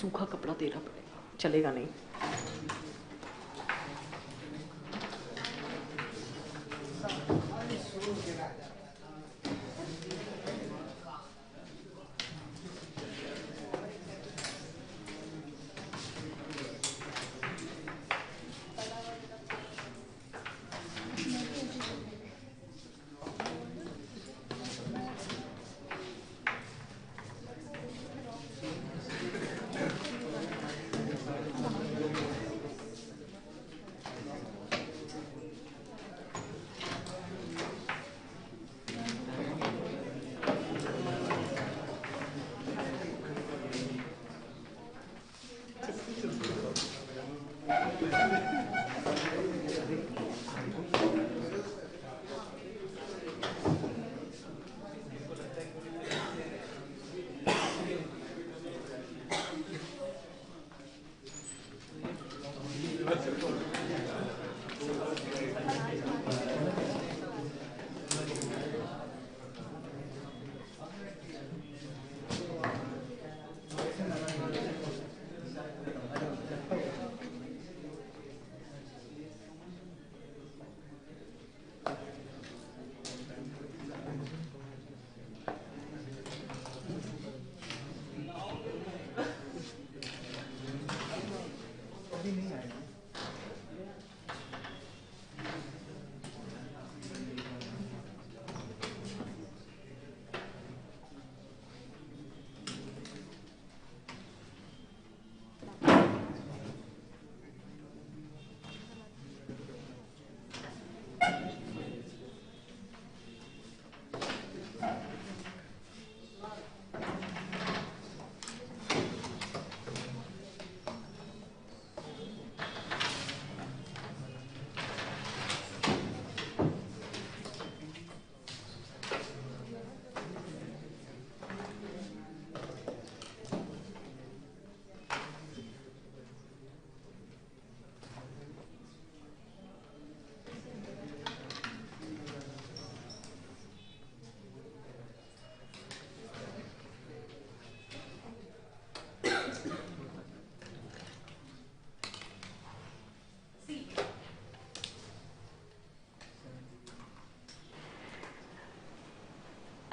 सूखा कपड़ा देना पड़ेगा, चलेगा नहीं।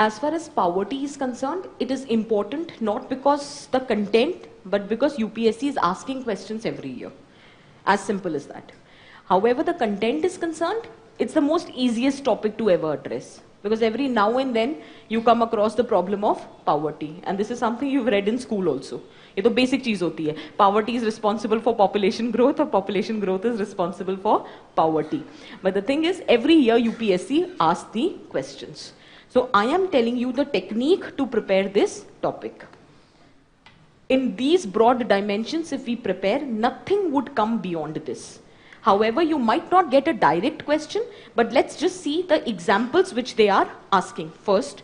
As far as poverty is concerned, it is important not because the content, but because UPSC is asking questions every year. As simple as that. However, the content is concerned, it's the most easiest topic to ever address. Because every now and then, you come across the problem of poverty. And this is something you've read in school also. ये तो basic चीज होती है. Poverty is responsible for population growth, or population growth is responsible for poverty. But the thing is, every year UPSC asks the questions. So I am telling you the technique to prepare this topic. In these broad dimensions, if we prepare, nothing would come beyond this. However, you might not get a direct question, but let's just see the examples which they are asking. First,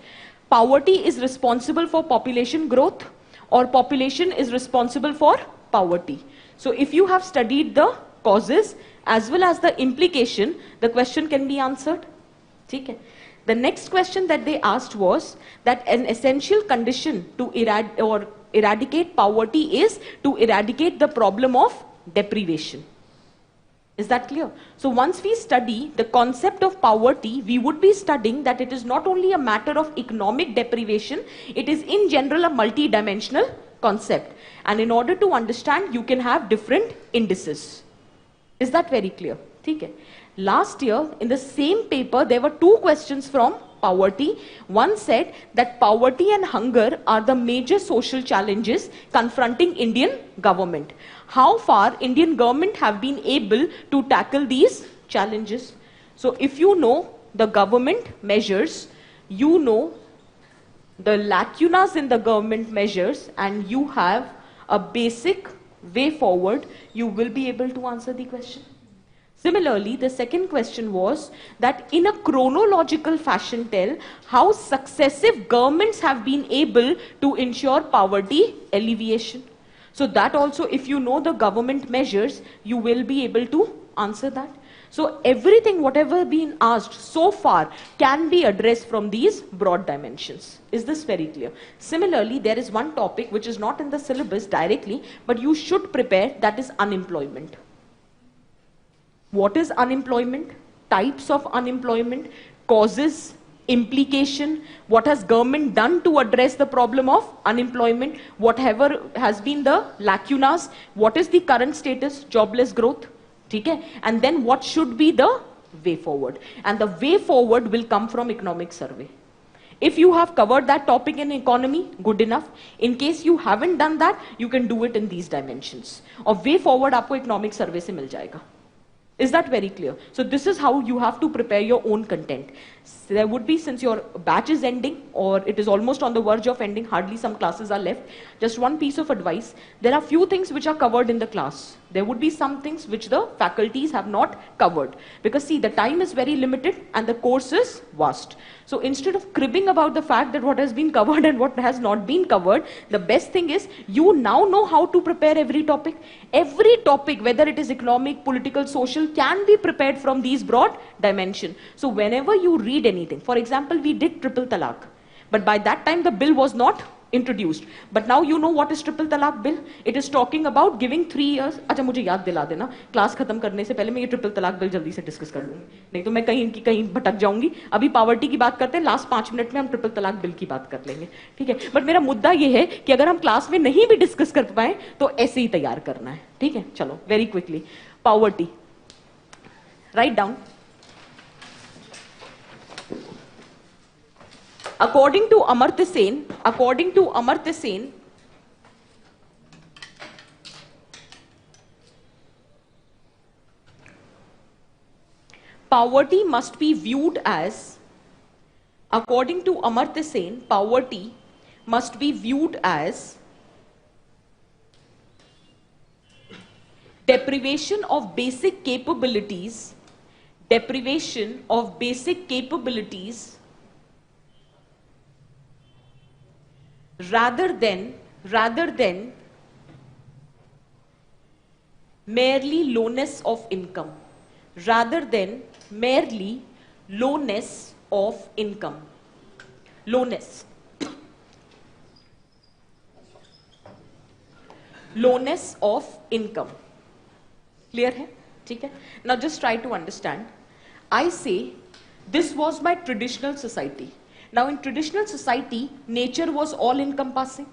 poverty is responsible for population growth, or population is responsible for poverty. So if you have studied the causes as well as the implication, the question can be answered. Okay. The next question that they asked was that an essential condition to eradicate poverty is to eradicate the problem of deprivation. Is that clear? So once we study the concept of poverty, we would be studying that it is not only a matter of economic deprivation, it is in general a multi-dimensional concept. And in order to understand, you can have different indices. Is that very clear? Okay. Last year, in the same paper, there were two questions from poverty. One said that poverty and hunger are the major social challenges confronting Indian government. How far Indian government have been able to tackle these challenges? So if you know the government measures, you know the lacunas in the government measures, and you have a basic way forward, you will be able to answer the question. Similarly, the second question was that in a chronological fashion tell how successive governments have been able to ensure poverty alleviation. So that also, if you know the government measures, you will be able to answer that. So everything, whatever been asked so far, can be addressed from these broad dimensions. Is this very clear? Similarly, there is one topic which is not in the syllabus directly, but you should prepare, that is unemployment. What is unemployment? Types of unemployment, causes, implication, what has government done to address the problem of unemployment, whatever has been the lacunas, what is the current status, jobless growth, okay? And then what should be the way forward. And the way forward will come from economic survey. If you have covered that topic in economy, good enough. In case you haven't done that, you can do it in these dimensions. Or way forward आपको economic survey से मिल जाएगा. Is that very clear? So this is how you have to prepare your own content. So there would be, since your batch is ending or it is almost on the verge of ending, hardly some classes are left, just one piece of advice. There are few things which are covered in the class. There would be some things which the faculties have not covered. Because see, the time is very limited and the course is vast. So instead of cribbing about the fact that what has been covered and what has not been covered, the best thing is you now know how to prepare every topic. Every topic, whether it is economic, political, social, can be prepared from these broad dimensions. So whenever you read anything, for example, we did triple talaq, but by that time the bill was not introduced. But now you know what is triple talaq bill. It is talking about giving 3 years. अच्छा मुझे याद दिला देना, class खत्म करने से पहले मैं ये ट्रिपल तलाक बिल जल्दी से डिस्कस कर लूंगी, नहीं तो मैं कहीं भटक जाऊंगी. अभी पावर्टी की बात करते हैं, लास्ट 5 मिनट में हम ट्रिपल तलाक बिल की बात कर लेंगे, ठीक है? बट मेरा मुद्दा ये है कि अगर हम क्लास में नहीं भी डिस्कस कर पाए तो ऐसे ही तैयार करना है, ठीक है? चलो very quickly, poverty, write down. According to Amartya Sen, poverty must be viewed as, according to Amartya Sen, poverty must be viewed as deprivation of basic capabilities, rather than merely lowness of income, lowness of income. Clear है? ठीक है? Now just try to understand. I say this was my traditional society. Now in traditional society, nature was all encompassing.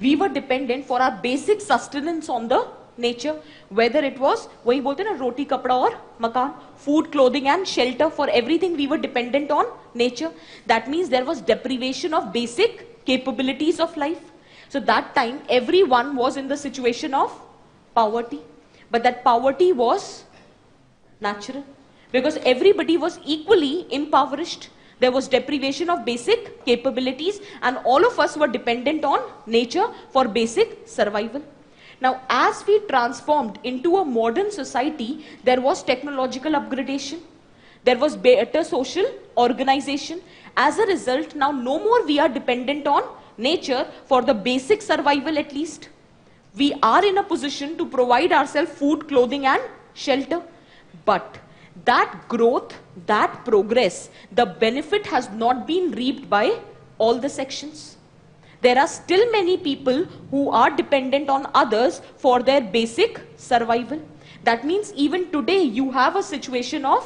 We were dependent for our basic sustenance on the nature, whether it was, वही बोलते हैं ना, रोटी कपड़ा और मकान, food, clothing and shelter, for everything we were dependent on nature. That means there was deprivation of basic capabilities of life. So that time everyone was in the situation of poverty, but that poverty was natural because everybody was equally impoverished. There was deprivation of basic capabilities and all of us were dependent on nature for basic survival. Now, as we transformed into a modern society, there was technological upgradation. There was better social organization. As a result, now no more we are dependent on nature for the basic survival at least. We are in a position to provide ourselves food, clothing and shelter. But that growth, that progress, the benefit has not been reaped by all the sections. There are still many people who are dependent on others for their basic survival. That means even today you have a situation of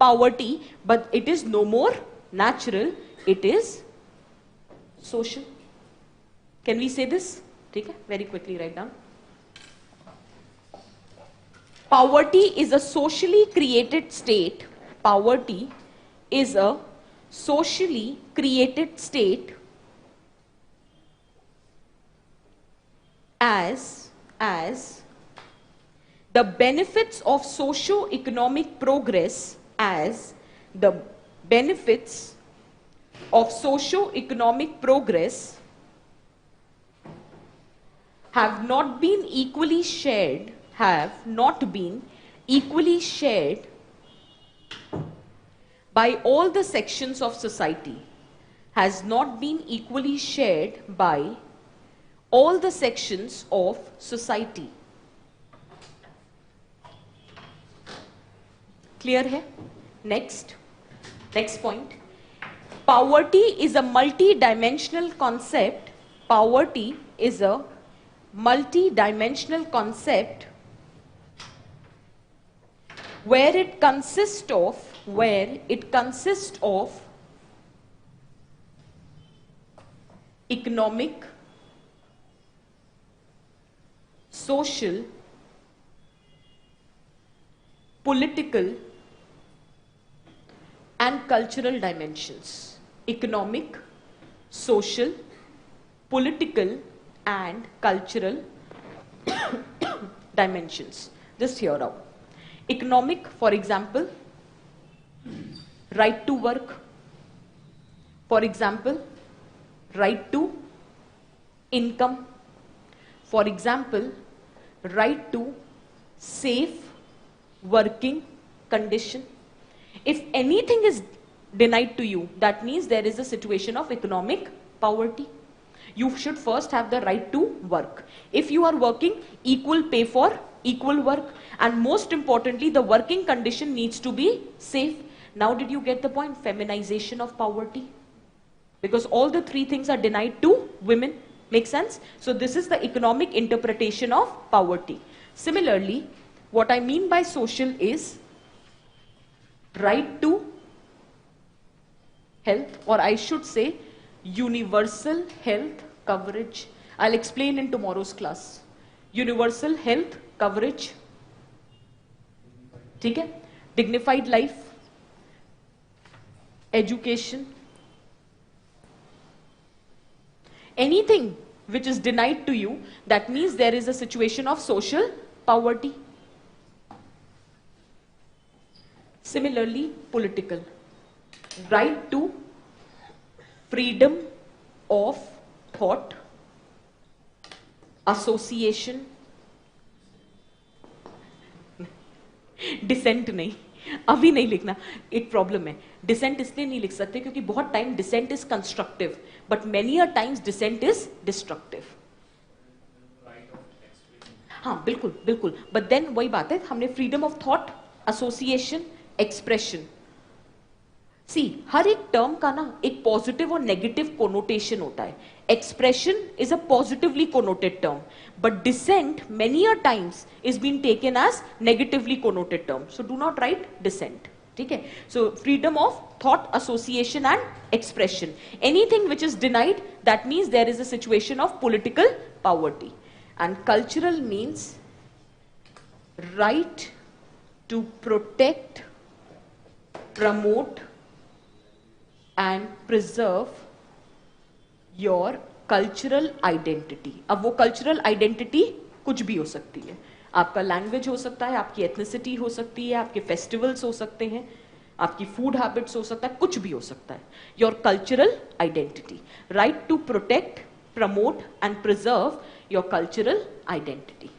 poverty, but it is no more natural, it is social. Can we say this? Okay? Very quickly write down. Poverty is a socially created state. Poverty is a socially created state as the benefits of socio-economic progress, as the benefits of socio-economic progress have not been equally shared, by all the sections of society, has not been equally shared by all the sections of society. Clear है? Next point, poverty is a multi-dimensional concept. Poverty is a multi-dimensional concept where it consists of economic, social, political and cultural dimensions. Economic, social, political and cultural dimensions. Just hear out. Economic, for example, right to work. For example, right to income. For example, right to safe working condition. If anything is denied to you, that means there is a situation of economic poverty. You should first have the right to work. If you are working, equal pay for equal work, and most importantly, the working condition needs to be safe. Now did you get the point? Feminization of poverty. Because all the three things are denied to women. Make sense? So this is the economic interpretation of poverty. Similarly, what I mean by social is right to health, or I should say universal health coverage. I'll explain in tomorrow's class. Universal health coverage. ठीक है? Dignified life, education. Anything which is denied to you, that means there is a situation of social poverty. Similarly, political. Right to freedom of thought, association, dissent नहीं, अभी नहीं लिखना, एक problem है. Decent इसलिए नहीं लिख सकते क्योंकि बहुत time dissent is constructive, but many a times dissent is destructive. हाँ बिल्कुल बिल्कुल, बट देन वही बात है, हमने freedom of thought, association, expression. See हर एक टर्म का ना एक पॉजिटिव और नेगेटिव कोनोटेशन होता है. Expression is a positively connoted term, but dissent many a times is being taken as negatively connoted term. So do not write dissent. ठीक है? So freedom of thought, association and expression. Anything which is denied, that means there is a situation of political poverty. And cultural means right to protect, promote and preserve your cultural identity. अब वो cultural identity कुछ भी हो सकती है. आपका language हो सकता है, आपकी एथनिसिटी हो सकती है, आपके फेस्टिवल्स हो सकते हैं, आपकी फूड हैबिट्स हो सकता है, कुछ भी हो सकता है. Your cultural identity. Right to protect, promote and preserve your cultural identity.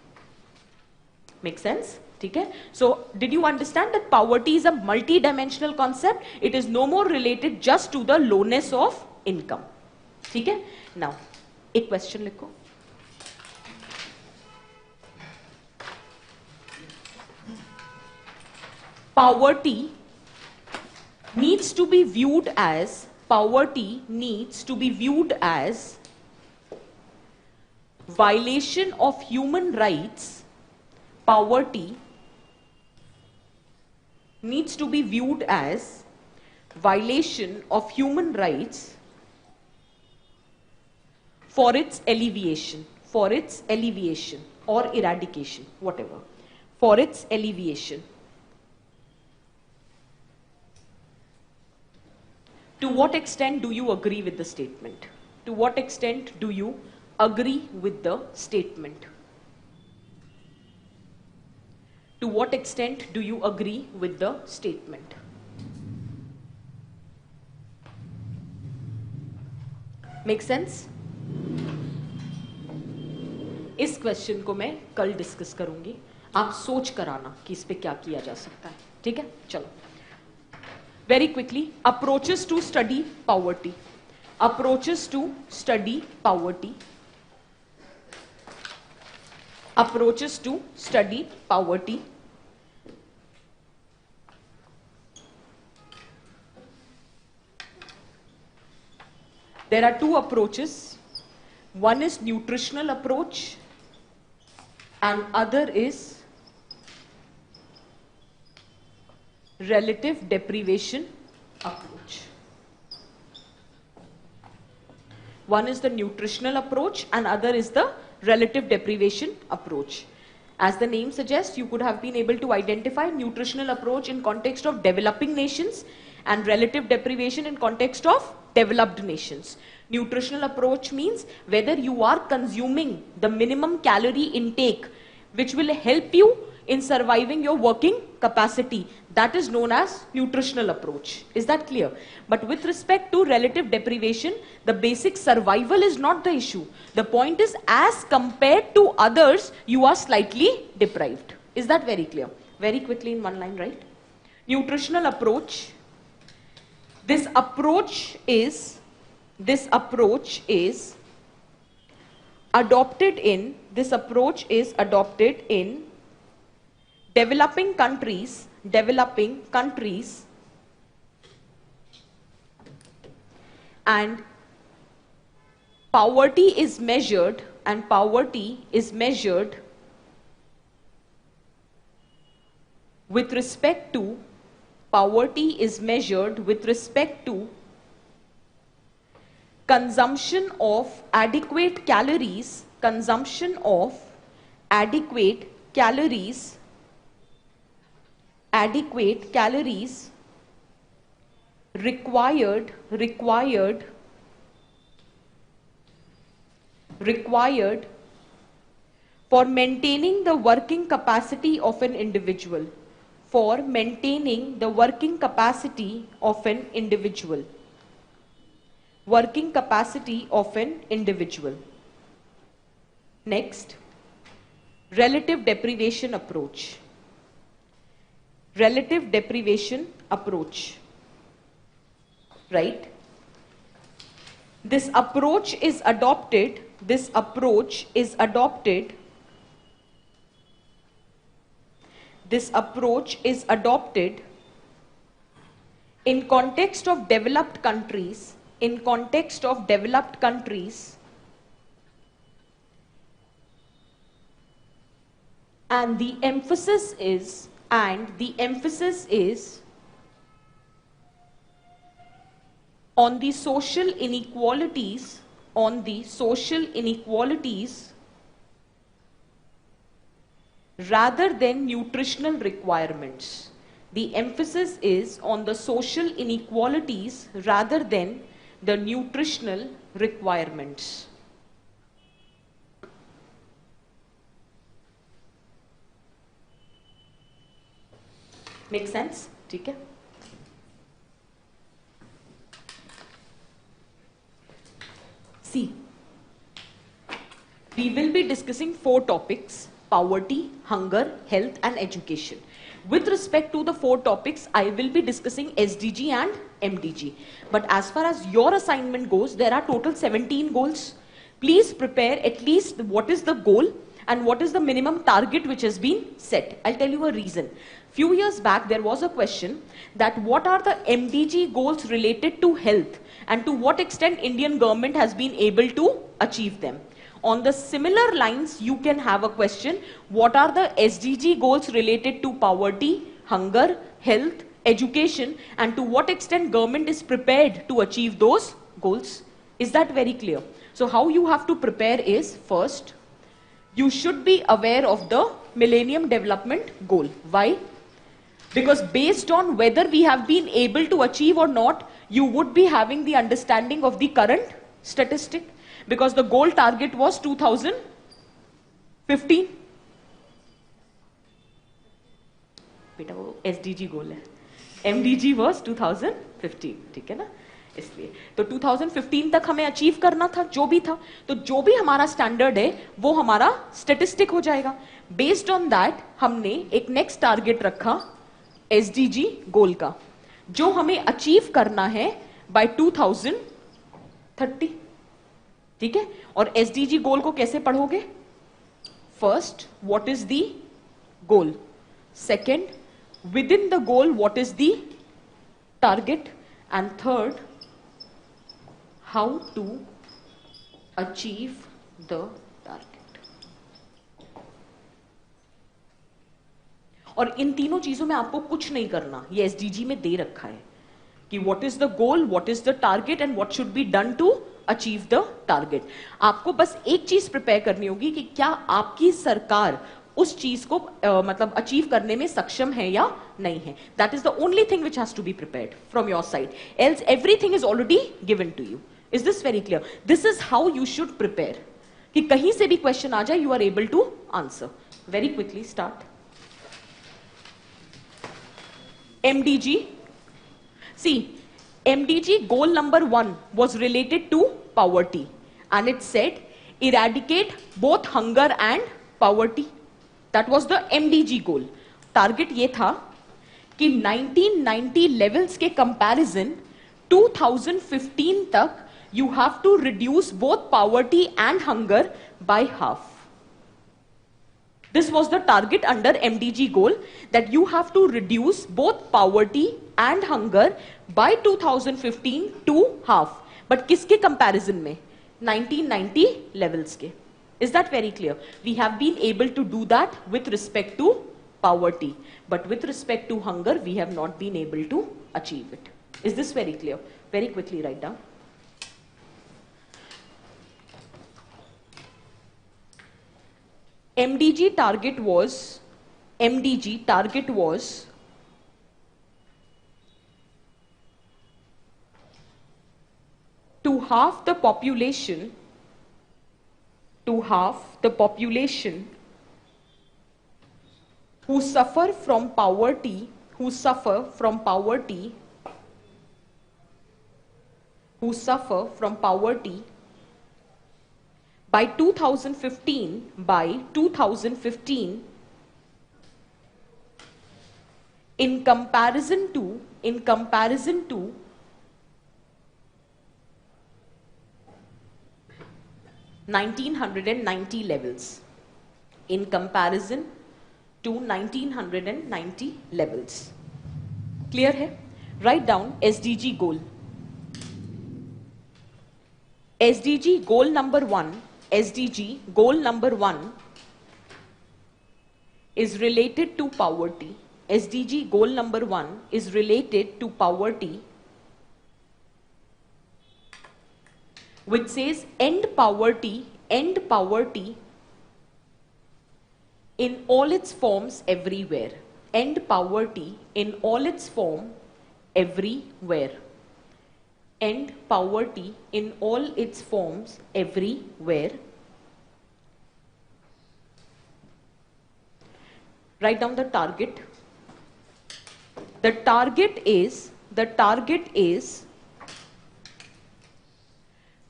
Make sense? ठीक है? So did you understand that poverty is a multidimensional concept. It is no more related just to the lowness of income. ठीक है? Now एक question लिखो. Poverty needs to be viewed as violation of human rights. Poverty needs to be viewed as violation of human rights for its alleviation or eradication, whatever, for its alleviation. To what extent do you agree with the statement? To what extent do you agree with the statement? To what extent do you agree with the statement? Make sense? इस question को मैं कल discuss करूंगी. आप सोच कर आना कि इस पे क्या किया जा सकता है. ठीक है? चलो very quickly. Approaches to study poverty. Approaches to study poverty. Approaches to study poverty. There are two approaches. One is nutritional approach and other is relative deprivation approach. One is the nutritional approach and other is the relative deprivation approach. As the name suggests, you could have been able to identify nutritional approach in context of developing nations and relative deprivation in context of developed nations. Nutritional approach means whether you are consuming the minimum calorie intake which will help you in surviving your working capacity. That is known as nutritional approach. Is that clear? But with respect to relative deprivation, the basic survival is not the issue. The point is, as compared to others, you are slightly deprived. Is that very clear? Very quickly in one line, right? Nutritional approach. This approach is adopted in developing countries and poverty is measured with respect to consumption of adequate calories required for maintaining the working capacity of an individual. Next, relative deprivation approach. Right? This approach is adopted in context of developed countries and the emphasis is on the social inequalities rather than nutritional requirements. The emphasis is on the social inequalities rather than the nutritional requirements. Make sense? ठीक है? See, we will be discussing 4 topics: poverty, hunger, health and education. With respect to the 4 topics, I will be discussing SDG and MDG. But as far as your assignment goes, there are total 17 goals. Please prepare at least what is the goal and what is the minimum target which has been set. I'll tell you a reason. Few years back, there was a question that what are the MDG goals related to health and to what extent Indian government has been able to achieve them. On the similar lines, you can have a question, what are the SDG goals related to poverty, hunger, health, education, and to what extent government is prepared to achieve those goals? Is that very clear? So how you have to prepare is, first, you should be aware of the Millennium Development Goal. Why? Because based on whether we have been able to achieve or not, you would be having the understanding of the current statistic. Because the goal target was 2015. बेटा वो SDG goal है. MDG was 2015. ठीक है ना? इसलिए तो 2015 तक हमें अचीव करना था, जो भी था, तो जो भी हमारा स्टैंडर्ड है वो हमारा स्टैटिस्टिक हो जाएगा. बेस्ड ऑन दैट हमने एक नेक्स्ट टारगेट रखा SDG गोल का, जो हमें अचीव करना है बाय 2030. ठीक है? और SDG गोल को कैसे पढ़ोगे? First, what is the goal? Second, with in the goal what is the target? And third, how to achieve the target. और इन तीनों चीजों में आपको कुछ नहीं करना, ये एसडीजी में दे रखा है कि what is the goal, what is the target and what should be done to achieve the target. आपको बस एक चीज प्रिपेयर करनी होगी कि क्या आपकी सरकार उस चीज को मतलब अचीव करने में सक्षम है या नहीं है. That is the only thing which has to be prepared from your side, else everything is already given to you. Is this very clear? This is how you should prepare, कि कहीं से भी क्वेश्चन आ जाए you are able to answer. Very quickly start. MDG. See, MDG goal number 1 was related to poverty and it said eradicate both hunger and poverty. That was the MDG goal. Target ये था कि 1990 levels के comparison 2015 तक you have to reduce both poverty and hunger by half. This was the target under MDG goal, that you have to reduce both poverty and hunger by 2015 to half. But किसके comparison में? 1990 levels के. Is that very clear? We have been able to do that with respect to poverty, but with respect to hunger, we have not been able to achieve it. Is this very clear? Very quickly write down. MDG target was to halve the population who suffer from poverty by 2015 in comparison to 1990 levels. In comparison to 1990 levels. Clear है? Write down SDG goal. SDG goal number 1 is related to poverty. SDG goal number 1 is related to poverty, which says end poverty in all its forms everywhere. End poverty in all its form everywhere. End poverty in all its forms everywhere. Write down the target. The target is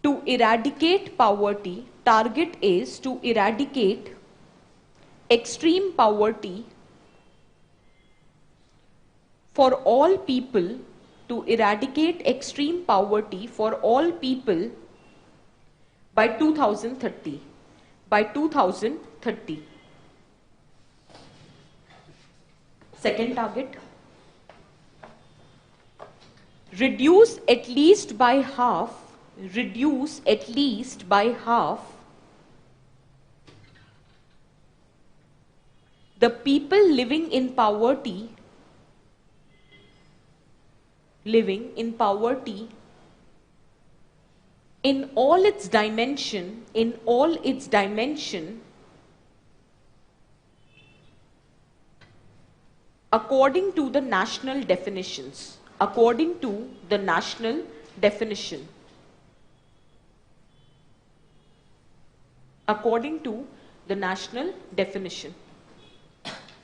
to eradicate poverty. Target is to eradicate extreme poverty for all people. To eradicate extreme poverty for all people by 2030. By 2030. Second target, reduce at least by half the people living in poverty in all its dimension according to the national definitions. According to the national definition. According to the national definition.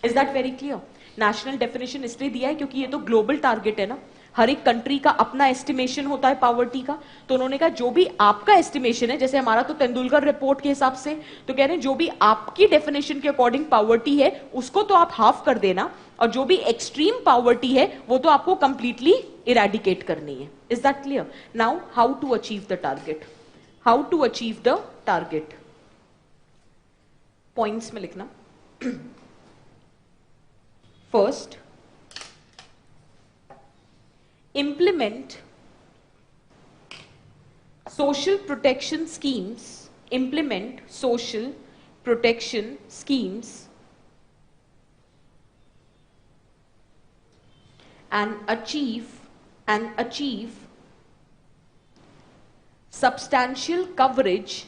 Is that very clear? National definition इसलिए दिया है क्योंकि ये तो global target है ना, हर एक country का अपना एस्टिमेशन होता है पावर्टी का. तो उन्होंने कहा जो भी आपका एस्टिमेशन है, जैसे हमारा तो तेंदुलकर रिपोर्ट के हिसाब से, तो कह रहे हैं जो भी आपकी डेफिनेशन के अकॉर्डिंग पावर्टी है उसको तो आप हाफ कर देना, और जो भी एक्सट्रीम पावर्टी है वो तो आपको कंप्लीटली इरेडिकेट करनी है. Is that clear? Now how to achieve the target. How to achieve the target. Points में लिखना. First, implement social protection schemes, implement social protection schemes and achieve substantial coverage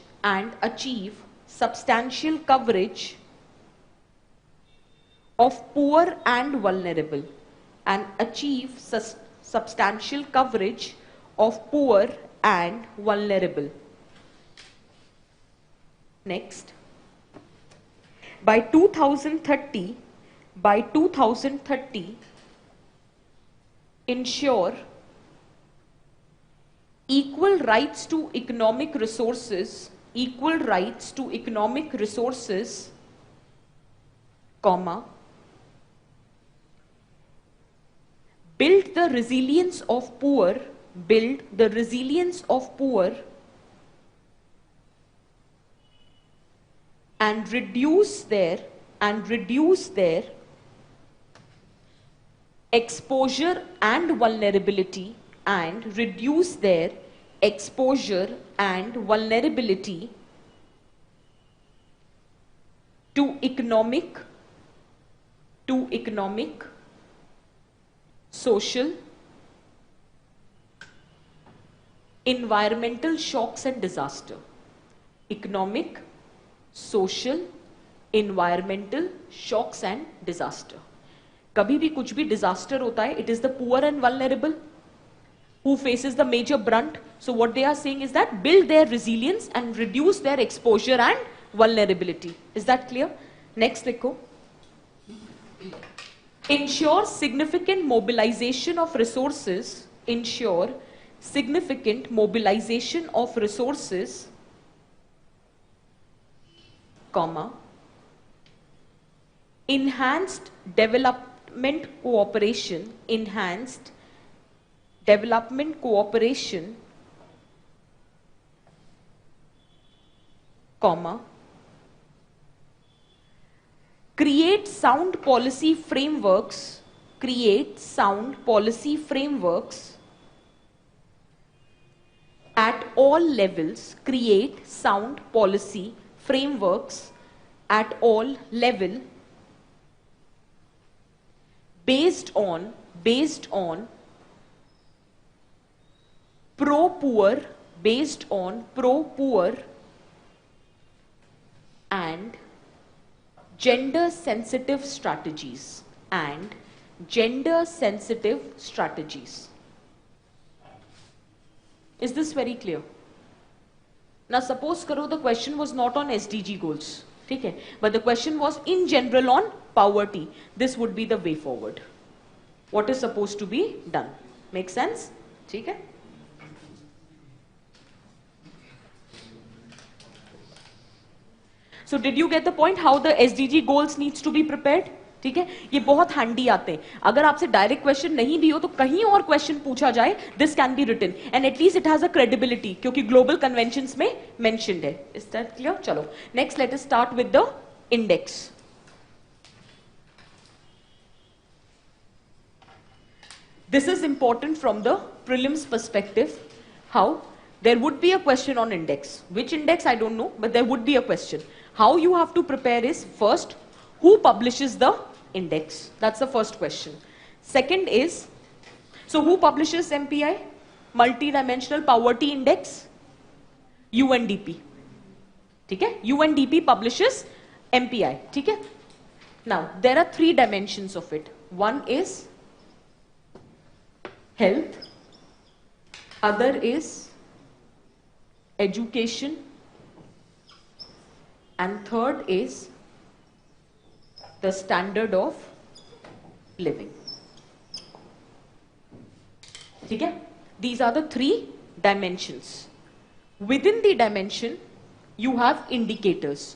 of poor and vulnerable, and achieve substantial coverage of poor and vulnerable. Next, by 2030, ensure equal rights to economic resources, comma, build the resilience of poor, and reduce their exposure and vulnerability, to economic, social, environmental shocks and disaster. Economic, social, environmental shocks and disaster. कभी भी कुछ भी disaster होता है, it is the poor and vulnerable who faces the major brunt. So what they are saying is that build their resilience and reduce their exposure and vulnerability. Is that clear? Next लिखो. Ensure significant mobilization of resources, comma, enhanced development cooperation, comma, create sound policy frameworks, at all levels, based on pro-poor, and gender-sensitive strategies, Is this very clear? Now suppose karo the question was not on SDG goals, okay? But the question was in general on poverty. This would be the way forward. What is supposed to be done? Make sense? Okay? So did you get the point how the SDG goals needs to be prepared? ठीक है, ये बहुत handy आते हैं. अगर आपसे direct question नहीं भी हो तो कहीं और क्वेश्चन पूछा जाए, this can be written and at least it has a credibility क्योंकि ग्लोबल कन्वेंशंस में मेंशन्ड है. Is that clear? चलो next let us start with the index. This is important from the prelims perspective. How? There would be a question on index. Which index I don't know, but there would be a question. How you have to prepare is first, who publishes the index? That's the first question. Second is, so who publishes MPI? Multi-dimensional Poverty Index? UNDP. Okay? UNDP publishes MPI. Okay? Now, there are three dimensions of it. One is health, other is education, and third is the standard of living. Okay? These are the three dimensions. Within the dimension, you have indicators.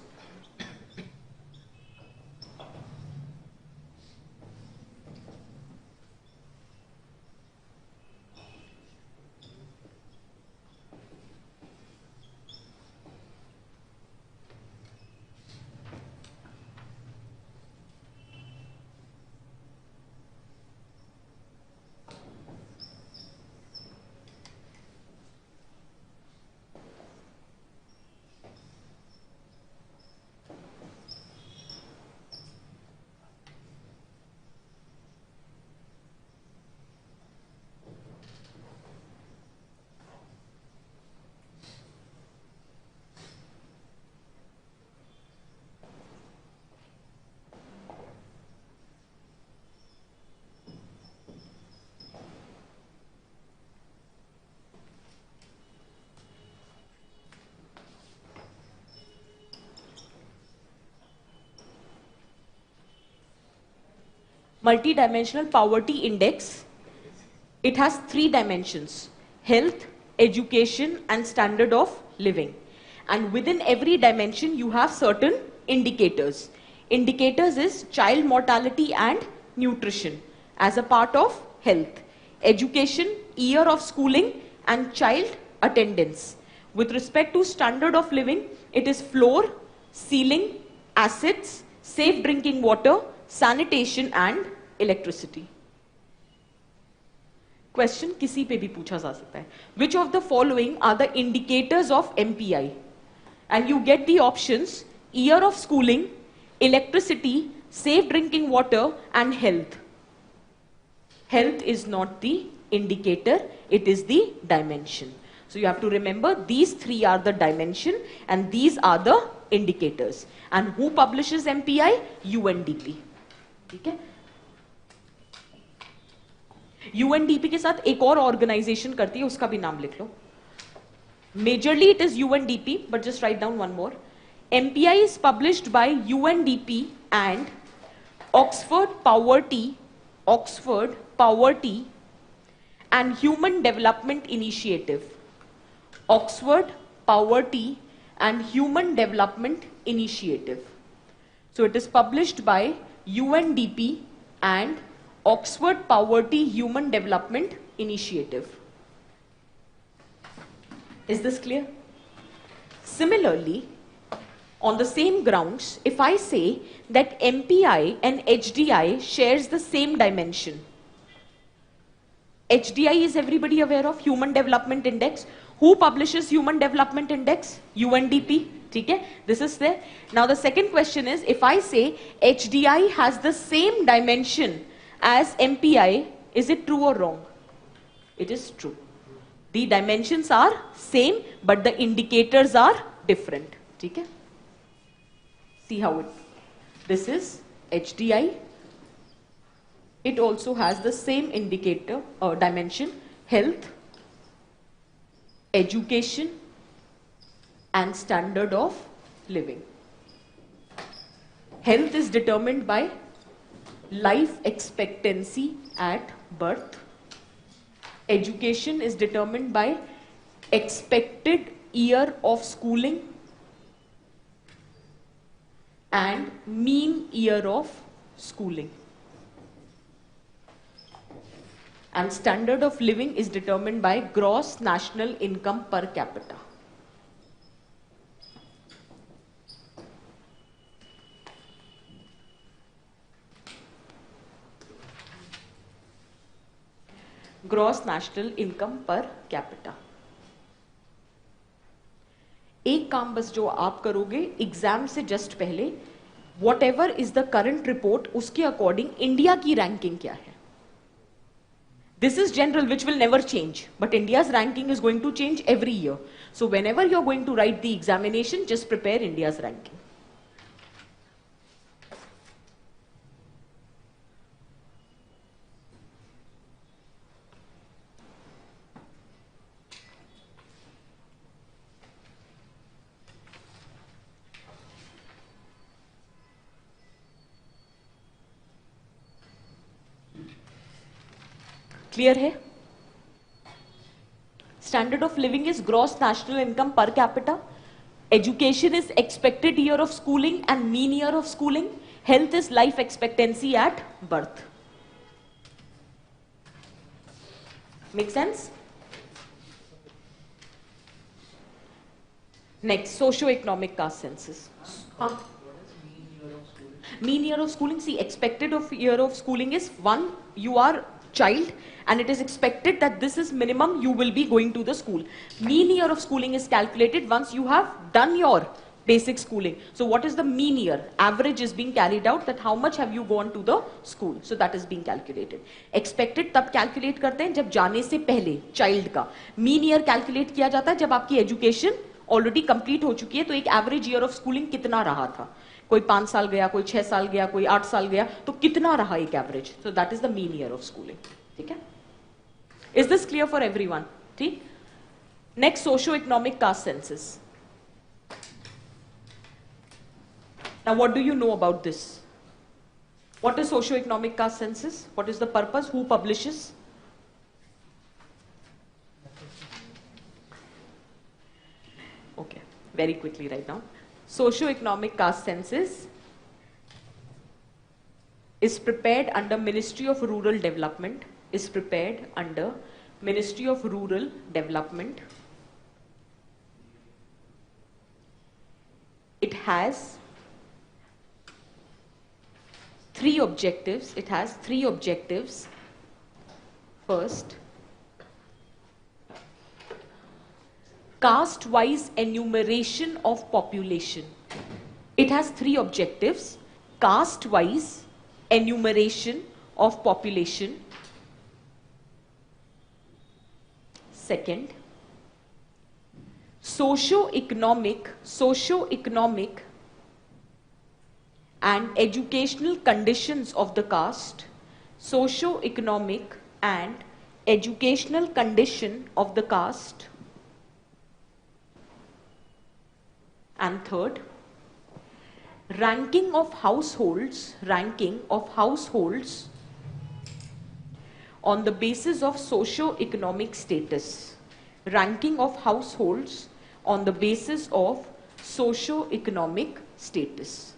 Multi-dimensional poverty index, it has 3 dimensions: health, education, and standard of living. And within every dimension, you have certain indicators. Indicators is child mortality and nutrition as a part of health, education, year of schooling, and child attendance. With respect to standard of living, it is floor, ceiling, assets, safe drinking water, sanitation, and electricity. Question किसी पे भी पूछा जा सकता है. Which of the following are the indicators of MPI? And you get the options: year of schooling, electricity, safe drinking water, and health. Health is not the indicator, it is the dimension. So you have to remember these 3 are the dimension and these are the indicators. And who publishes MPI? UNDP. ठीक है? UNDP के साथ एक और organisation करती है, उसका भी नाम लिख लो. Majorly it is UNDP, but just write down one more. MPI is published by UNDP and Oxford Poverty and Human Development Initiative. Oxford Poverty and Human Development Initiative. So it is published by UNDP and Oxford Poverty Human Development Initiative. Is this clear? Similarly, on the same grounds, if I say that MPI and HDI shares the same dimension. HDI is everybody aware of, Human Development Index. Who publishes Human Development Index? UNDP. Okay? This is there. Now the second question is, if I say HDI has the same dimension as MPI, is it true or wrong? It is true. The dimensions are same, but the indicators are different. Okay? See how it, this is HDI. It also has the same indicator or dimension: health, education, and standard of living. Health is determined by life expectancy at birth. Education is determined by expected year of schooling and mean year of schooling. And standard of living is determined by gross national income per capita. Gross national income per capita. एक काम बस जो आप करोगे exam से just पहले, what ever is the current report, उसके according India की रैंकिंग क्या है. This is general, which will never change, but India's ranking is going to change every year. So whenever you're going to write the examination, just prepare India's ranking. Clear है? Standard of living is gross national income per capita. Education is expected year of schooling and mean year of schooling. Health is life expectancy at birth. Make sense? Next, socio economic caste census. Mean year of schooling, see, expected of year of schooling is 1, you are child and it is expected that this is minimum you will be going to the school. Mean year of schooling is calculated once you have done your basic schooling. So what is the mean year? Average is being carried out, that how much have you gone to the school. So that is being calculated. Expected तब calculate करते हैं जब जाने से पहले child का. Mean year calculate किया जाता है जब आपकी education ऑलरेडी कंप्लीट हो चुकी है. तो एक एवरेज ईयर ऑफ स्कूलिंग कितना रहा था, कोई 5 साल गया, कोई 6 साल गया, कोई 8 साल गया, तो कितना रहा एक average. So that is the mean year of schooling. ठीक है? Is this clear for everyone? ठीक. Next, socio economic caste census. Now what do you know about this? What is socio-economic caste census? What is the purpose? Who publishes? Okay, very quickly right now. Socio-economic caste census is prepared under Ministry of Rural Development, is prepared under Ministry of Rural Development. It has three objectives. It has three objectives. First, caste-wise enumeration of population. It has three objectives: caste-wise enumeration of population. Second, socio-economic and educational conditions of the caste. Socio-economic and educational condition of the caste. And third, ranking of households on the basis of socio-economic status. Ranking of households on the basis of socio-economic status.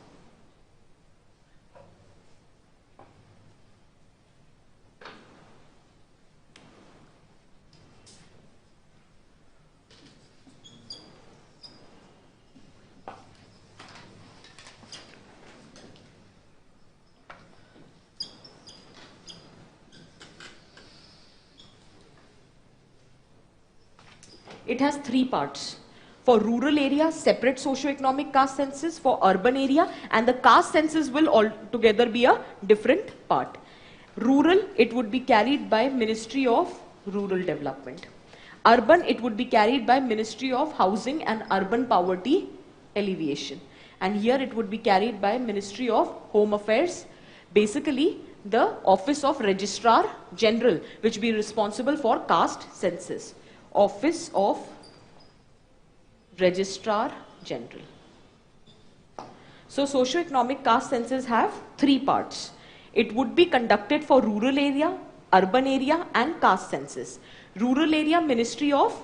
It has three parts. For rural area, separate socio-economic caste census. For urban area, and the caste census will altogether be a different part. Rural, it would be carried by Ministry of Rural Development. Urban, it would be carried by Ministry of Housing and Urban Poverty Alleviation. And here it would be carried by Ministry of Home Affairs. Basically, the Office of Registrar General, which be responsible for caste census. Office of Registrar General. So socio-economic caste census have three parts. It would be conducted for rural area, urban area and caste census. Rural area, Ministry of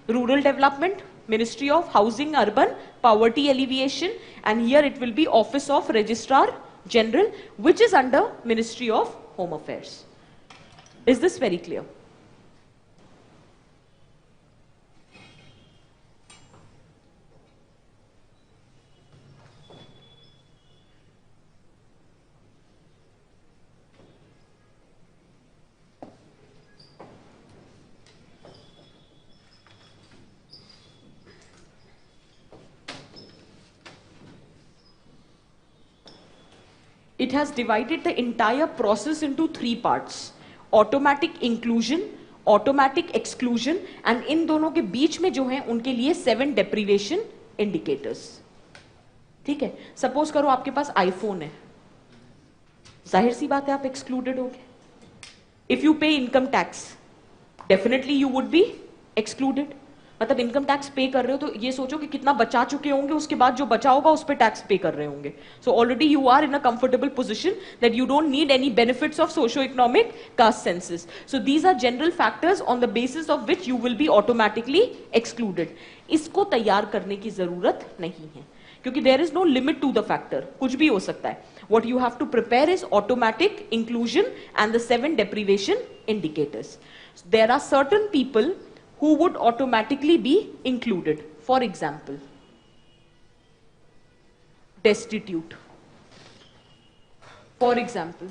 Rural Development, Ministry of Housing, Urban, Poverty Alleviation, and here it will be Office of Registrar General, which is under Ministry of Home Affairs. Is this very clear? It has divided the entire process into three parts: automatic inclusion, automatic exclusion, and इन दोनों के बीच में जो है उनके लिए 7 deprivation indicators. ठीक है, suppose करो आपके पास आईफोन है, जाहिर सी बात है आप एक्सक्लूडेड होगे. इफ यू पे income tax, definitely you would be excluded. मतलब इनकम टैक्स पे कर रहे हो तो ये सोचो कि कितना बचा चुके होंगे, उसके बाद जो बचा होगा उस पर टैक्स पे कर रहे होंगे. So already you are in a comfortable position that you don't need any benefits of socio economic caste census. So these are general factors on the basis of which you will be automatically excluded. इसको तैयार करने की जरूरत नहीं है क्योंकि there is no limit to the factor, कुछ भी हो सकता है. What you have to prepare is automatic inclusion and the 7 deprivation indicators. There are certain people who would automatically be included. For example, destitute. For example,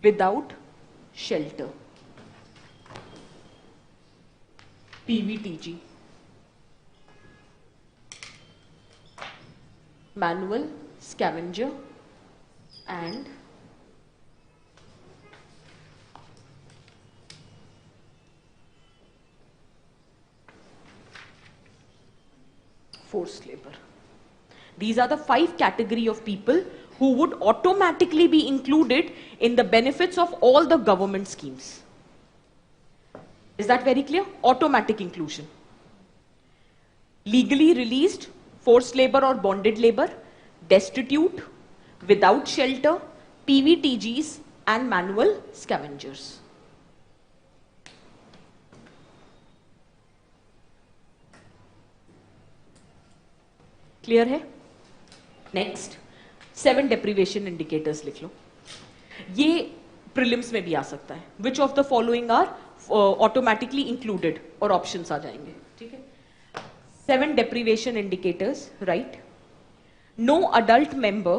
without shelter. PVTG. Manual scavenger and forced labor. These are the 5 category of people who would automatically be included in the benefits of all the government schemes. Is that very clear? Automatic inclusion. Legally released, forced labor or bonded labor, destitute, without shelter, PVTGs and manual scavengers. Clear है? Next 7 deprivation indicators लिख लो. ये prelims में भी आ सकता है. Which of the following are automatically included और options आ जाएंगे. ठीक है. 7 deprivation indicators, right? No adult member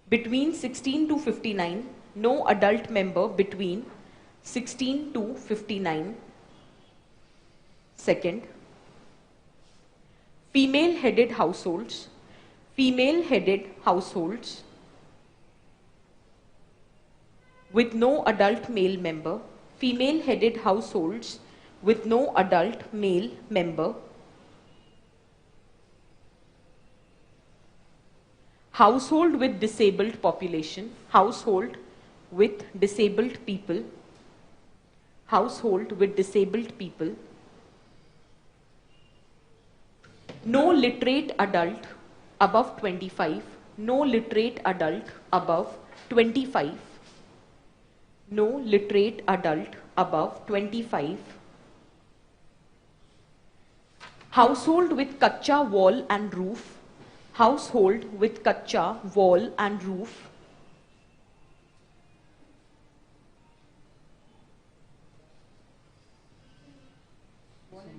between 16 to 59, no adult member between 16 to 59. Second, female-headed households with no adult male member, female-headed households with no adult male member, household with disabled population, household with disabled people, no literate adult above 25, no literate adult above 25, no literate adult above 25, household with kacha wall and roof, household with kacha wall and roof,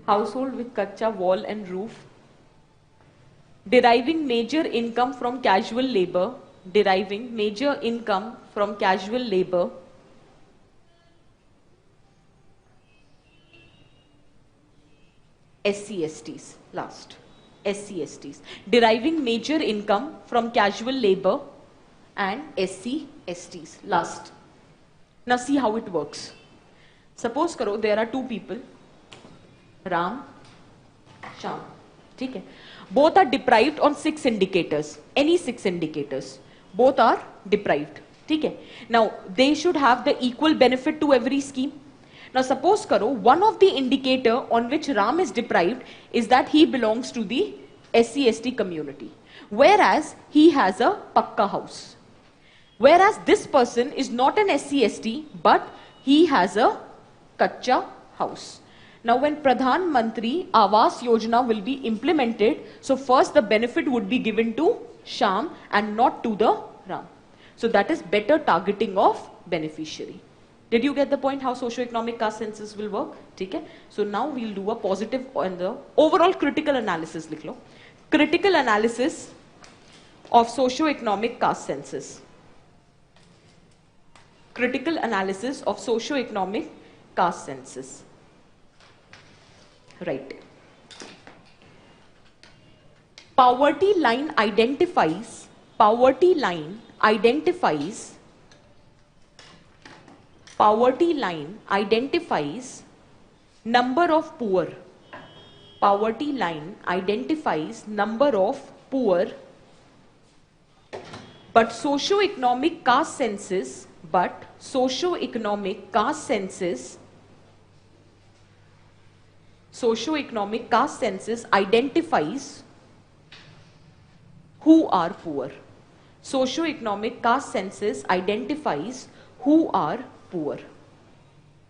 household with kacha wall and roof, deriving major income from casual labor, deriving major income from casual labor, SC/STs, last, SC/STs, deriving major income from casual labor and SC/STs, last. Now see how it works. Suppose karo there are two people, Ram, Shyam, ठीक है. Both are deprived on 6 indicators, any 6 indicators. Both are deprived, ठीक है. Now they should have the equal benefit to every scheme. Now suppose karo one of the indicator on which Ram is deprived is that he belongs to the SC/ST community, whereas he has a pakka house. Whereas this person is not an SC/ST but he has a kacha house. Now when Pradhan Mantri Awas Yojana will be implemented, so first the benefit would be given to Shyam and not to the Ram. So that is better targeting of beneficiary. Did you get the point how socio-economic caste census will work? ठीक है. So now we'll do a positive on the overall critical analysis. लिख लो. Critical analysis of socio-economic caste census. Critical analysis of socio-economic caste census. Right. Poverty line identifies number of poor. Poverty line identifies number of poor, but socio-economic caste census identifies who are poor. Socio-economic caste census identifies who are poor.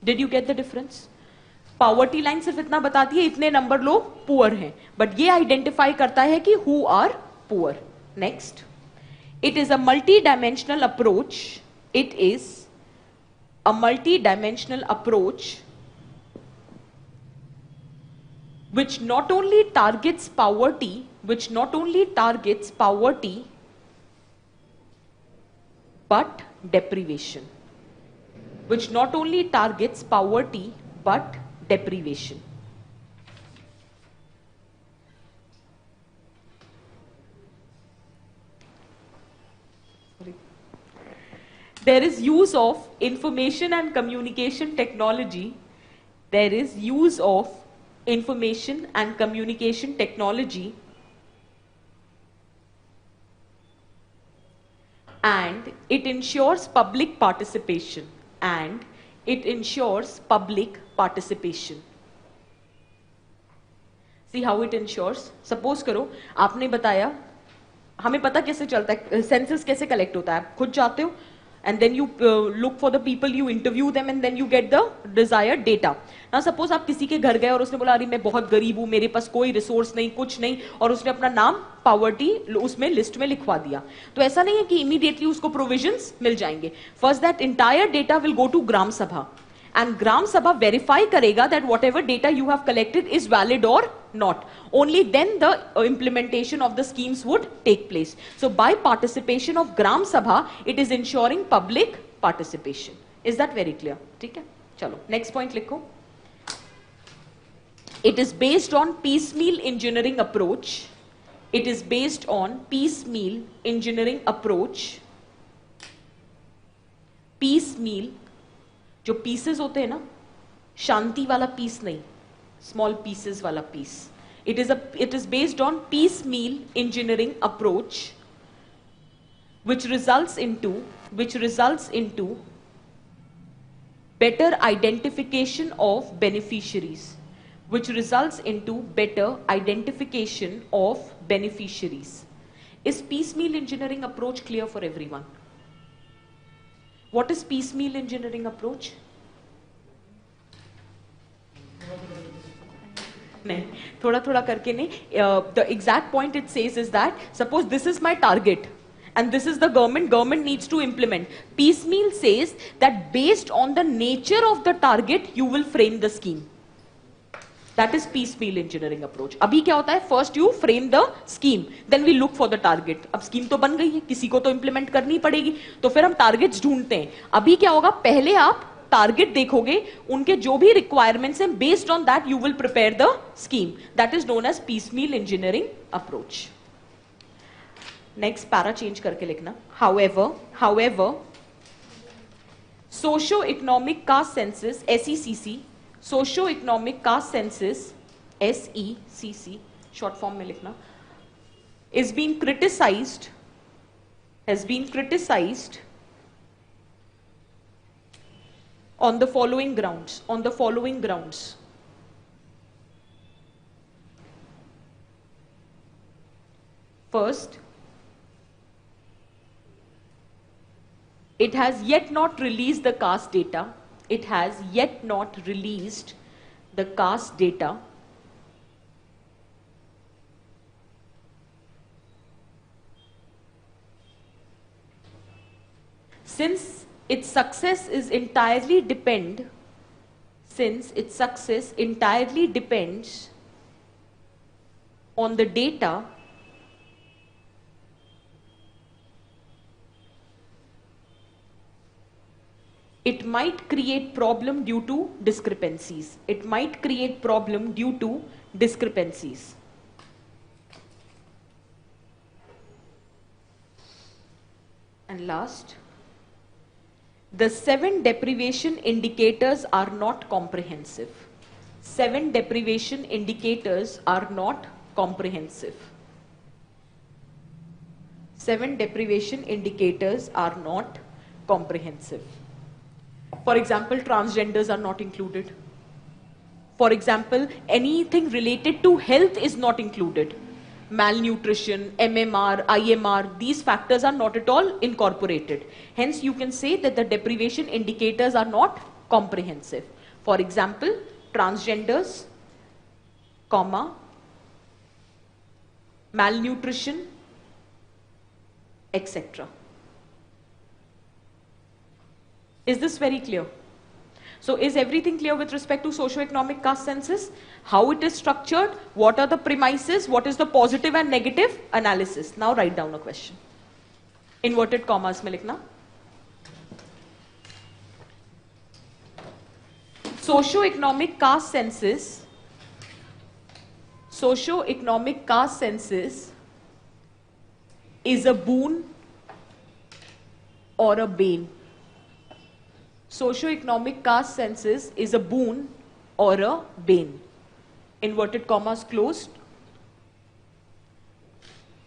Did you get the difference? Poverty line सिर्फ इतना बताती है इतने number लोग poor हैं, but ये identify करता है कि who are poor. Next, it is a multi-dimensional approach. It is a multi-dimensional approach which not only targets poverty, but deprivation. Which not only targets poverty but deprivation. There is use of information and communication technology. There is use of information and communication technology, and it ensures public participation. See how it ensures. Suppose करो आपने बताया, हमें पता कैसे चलता है census कैसे collect होता है, आप खुद जाते हो and then you look for the people, you interview them and then you get the desired data. Now suppose आप किसी के घर गए और उसने बोला अरे मैं बहुत गरीब हूं, मेरे पास कोई रिसोर्स नहीं, कुछ नहीं, और उसने अपना नाम पॉवर्टी उसमें लिस्ट में लिखवा दिया. तो ऐसा नहीं है कि इमीडिएटली उसको प्रोविजंस मिल जाएंगे. First that entire data will go to gram sabha and gram sabha verify karega that whatever data you have collected is valid or not. Only then the implementation of the schemes would take place. So by participation of gram sabha, it is ensuring public participation. Is that very clear? ठीक है, चलो next point लिखो. It is based on piecemeal engineering approach. It is based on piecemeal engineering approach. Piecemeal, जो pieces होते हैं ना, शांति वाला पीस नहीं, स्मॉल पीसेस वाला piece. It is based on piecemeal engineering approach which results into better identification of beneficiaries, which results into better identification of beneficiaries. Is piecemeal engineering approach clear for everyone? What is piecemeal engineering approach? नहीं, थोड़ा थोड़ा करके नहीं. The exact point it says is that suppose this is my target and this is the government needs to implement. Piecemeal says that based on the nature of the target you will frame the scheme. That is piecemeal engineering approach. अभी क्या होता है, first you frame the scheme, then we look for the target. अब scheme तो बन गई है, किसी को तो implement करनी पड़ेगी, तो फिर हम targets ढूंढते हैं. अभी क्या होगा, पहले आप टारगेट देखोगे, उनके जो भी रिक्वायरमेंट्स हैं, based on that you will prepare the scheme. That is known as piecemeal engineering approach. Next para change करके लिखना. However socio economic caste census SECC, socio economic caste census SECC short form में लिखना, is being criticized, has been criticized on the following grounds. First, it has yet not released the caste data. It has yet not released the caste data. Since its success entirely depends on the data it might create problem due to discrepancies. And last, the 7 deprivation indicators are not comprehensive. 7 deprivation indicators are not comprehensive. 7 deprivation indicators are not comprehensive. For example, transgenders are not included. For example, anything related to health is not included. Malnutrition, MMR, IMR, these factors are not at all incorporated. Hence, you can say that the deprivation indicators are not comprehensive. For example, transgenders, malnutrition, etc. Is this very clear? So is everything clear with respect to socio-economic caste census? How it is structured? What are the premises? What is the positive and negative analysis? Now write down a question. Inverted commas mein likhna. Socio-economic caste census is a boon or a bane. Socio-economic caste census is a boon or a bane. Inverted commas closed.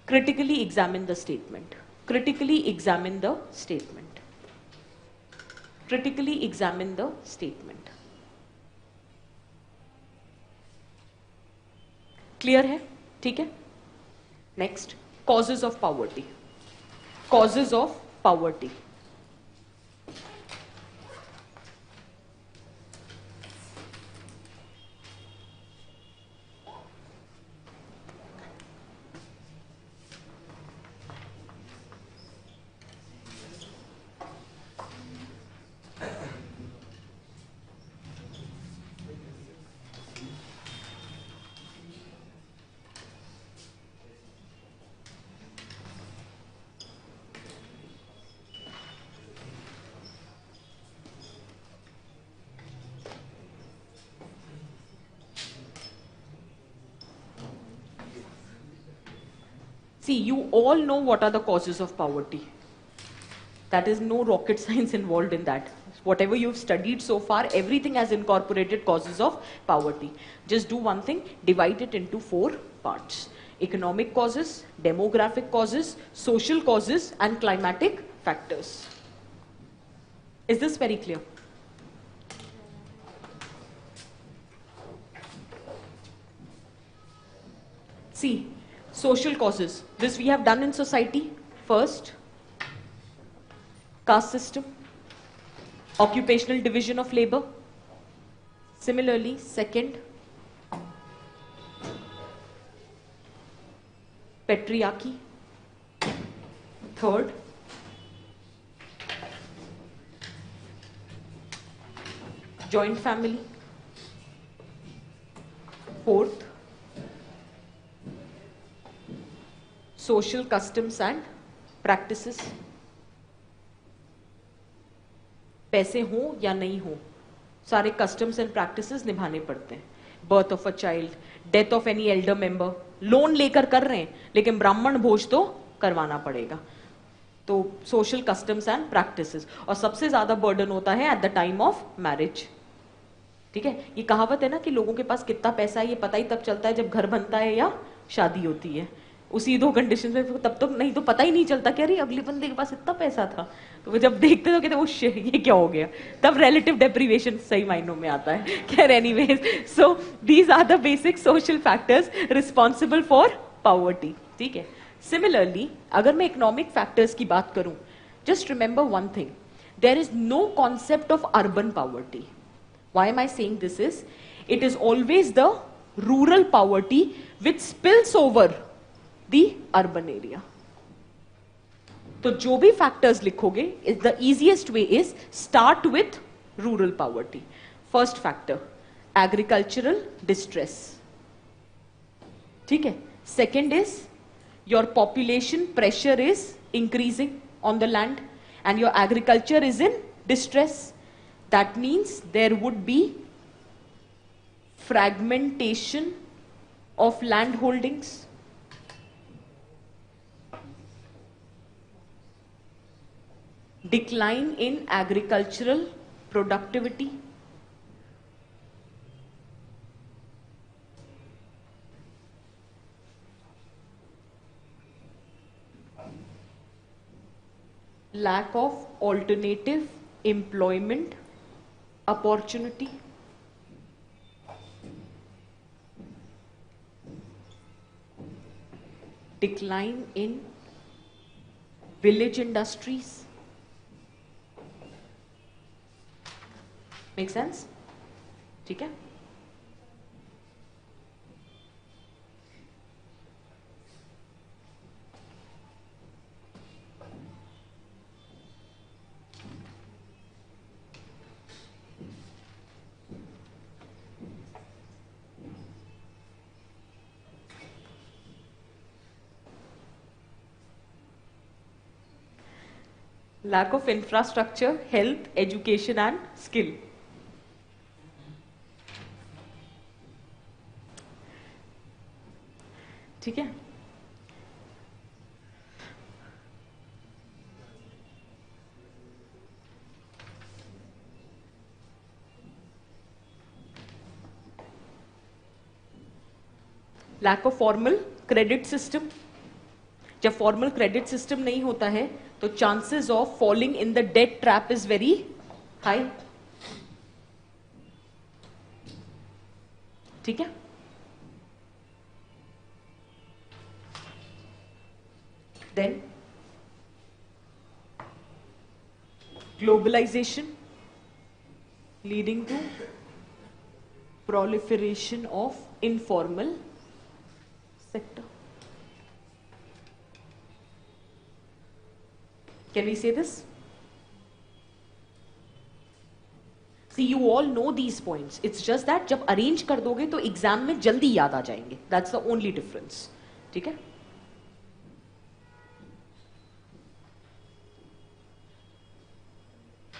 Critically examine the statement. Critically examine the statement. Critically examine the statement. Clear है? ठीक है, next, causes of poverty. Causes of poverty. See, you all know what are the causes of poverty. That is no rocket science involved in that. Whatever you've studied so far, everything has incorporated causes of poverty. Just do one thing, divide it into 4 parts. Economic causes, demographic causes, social causes, and climatic factors. Is this very clear? See, social causes. This we have done in society. First, caste system, occupational division of labor. Similarly, second, patriarchy. Third, joint family. Fourth, social customs and practices. पैसे हो या नहीं हो, सारे customs and practices निभाने पड़ते हैं. Birth of a child, death of any Elder member, loan लेकर कर रहे हैं लेकिन ब्राह्मण भोज तो करवाना पड़ेगा. तो सोशल कस्टम्स एंड प्रैक्टिसेस. और सबसे ज्यादा बर्डन होता है at the time of marriage. ठीक है, ये कहावत है ना कि लोगों के पास कितना पैसा है ये पता ही तब चलता है जब घर बनता है या शादी होती है. उसी 2 कंडीशन में, तब तो नहीं तो पता ही नहीं चलता कि अरे अगले बंदे के पास इतना पैसा था. तो वो जब देखते तो कहते वो ये क्या हो गया. तब रिलेटिव डेप्रीवेशन सही मायनों में आता है. खैर anyways, so these are the basic social factors responsible for poverty. ठीक है, सिमिलरली अगर मैं इकोनॉमिक फैक्टर्स की बात करूं, just remember one thing, there is no concept of urban poverty. Why am I saying this is, it is always the rural poverty which spills over the urban area. तो जो भी factors लिखोगे, the easiest way is start with rural poverty. First factor, agricultural distress. ठीक है. Second is your population pressure is increasing on the land and your agriculture is in distress. That means there would be fragmentation of land holdings. Decline in agricultural productivity. Lack of alternative employment opportunity. Decline in village industries. Make sense? ठीक है. Lack of infrastructure, health, education and skill. ठीक है. Lack of formal credit system. जब formal credit system नहीं होता है तो chances of falling in the debt trap is very high. ठीक है. Globalization leading to proliferation of informal sector. Can we say this? See, you all know these points. It's just that जब arrange कर दोगे तो exam में जल्दी याद आ जाएंगे. That's the only difference. ठीक है?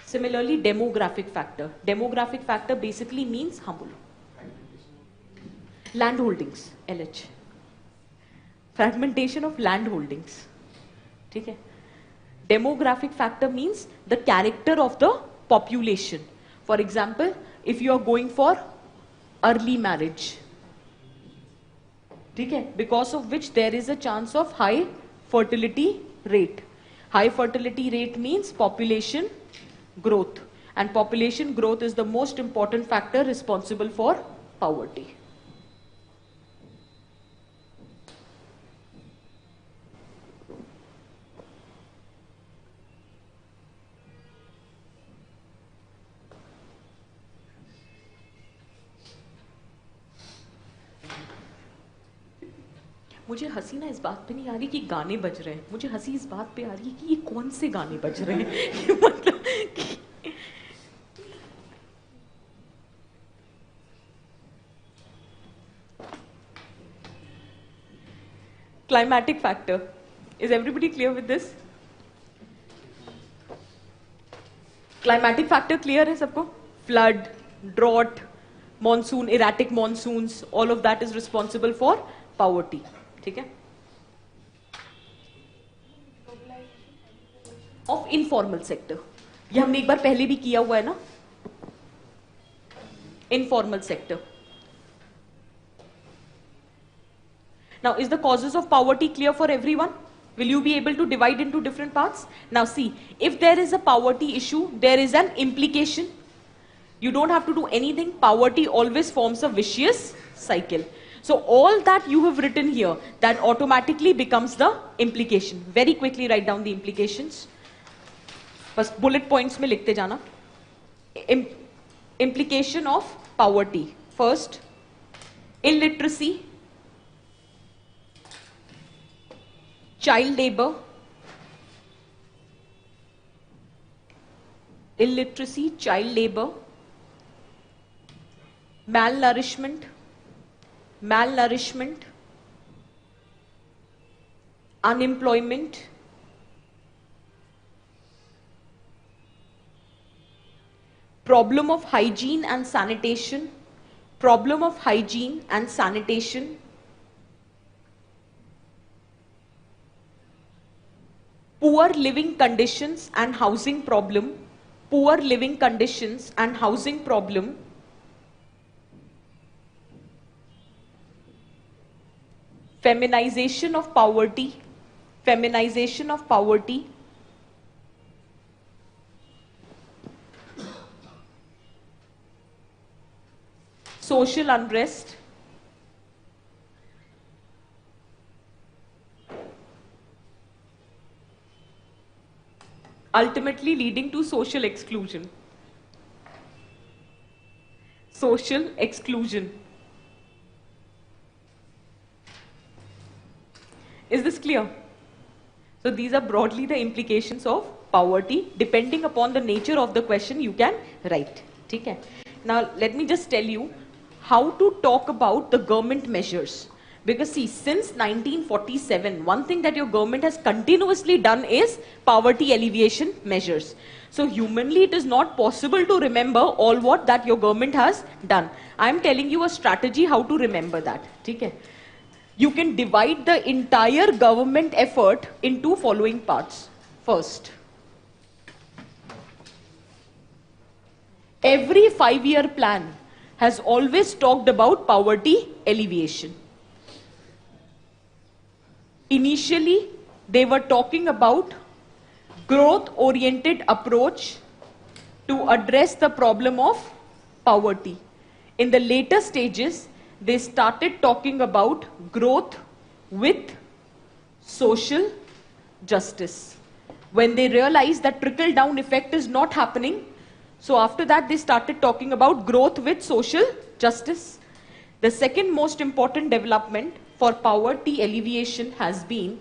Similarly, demographic factor. Demographic factor basically means, हाँ बोलो. Land holdings, LH. Fragmentation of land holdings. ठीक है? Demographic factor means the character of the population. For example, if you are going for early marriage, ठीक है? Because of which there is a chance of high fertility rate. High fertility rate means population growth, and population growth is the most important factor responsible for poverty. मुझे हंसी ना इस बात पे नहीं आ रही कि गाने बज रहे हैं, मुझे हंसी इस बात पे आ रही है कि ये कौन से गाने बज रहे हैं मतलब climatic factor. Is everybody clear with this? Climatic factor clear है सबको? Flood, drought, monsoon, erratic monsoons, all of that is responsible for poverty. ठीक है? Of informal sector. ये हमने एक बार पहले भी किया हुआ है ना? Informal sector. Now, is the causes of poverty clear for everyone? Will you be able to divide into different parts? Now see, if there is a poverty issue, there is an implication. You don't have to do anything. Poverty always forms a vicious cycle. So all that you have written here, that automatically becomes the implication. Very quickly write down the implications. बस bullet points में लिखते जाना. Implication of poverty. First, illiteracy, child labor, illiteracy, child labor, malnourishment, unemployment, problem of hygiene and sanitation, poor living conditions and housing problem, feminization of poverty, social unrest, ultimately leading to social exclusion. Is this clear? So these are broadly the implications of poverty. Depending upon the nature of the question, you can write. Okay? Now let me just tell you how to talk about the government measures. Because see, since 1947, one thing that your government has continuously done is poverty alleviation measures. So humanly, it is not possible to remember all what that your government has done. I am telling you a strategy how to remember that. Okay? You can divide the entire government effort into following parts. First, every 5-year plan has always talked about poverty alleviation. Initially, they were talking about growth-oriented approach to address the problem of poverty. In the later stages, they started talking about growth with social justice. When they realized that trickle down effect is not happening, so after that they started talking about growth with social justice. The second most important development for poverty alleviation has been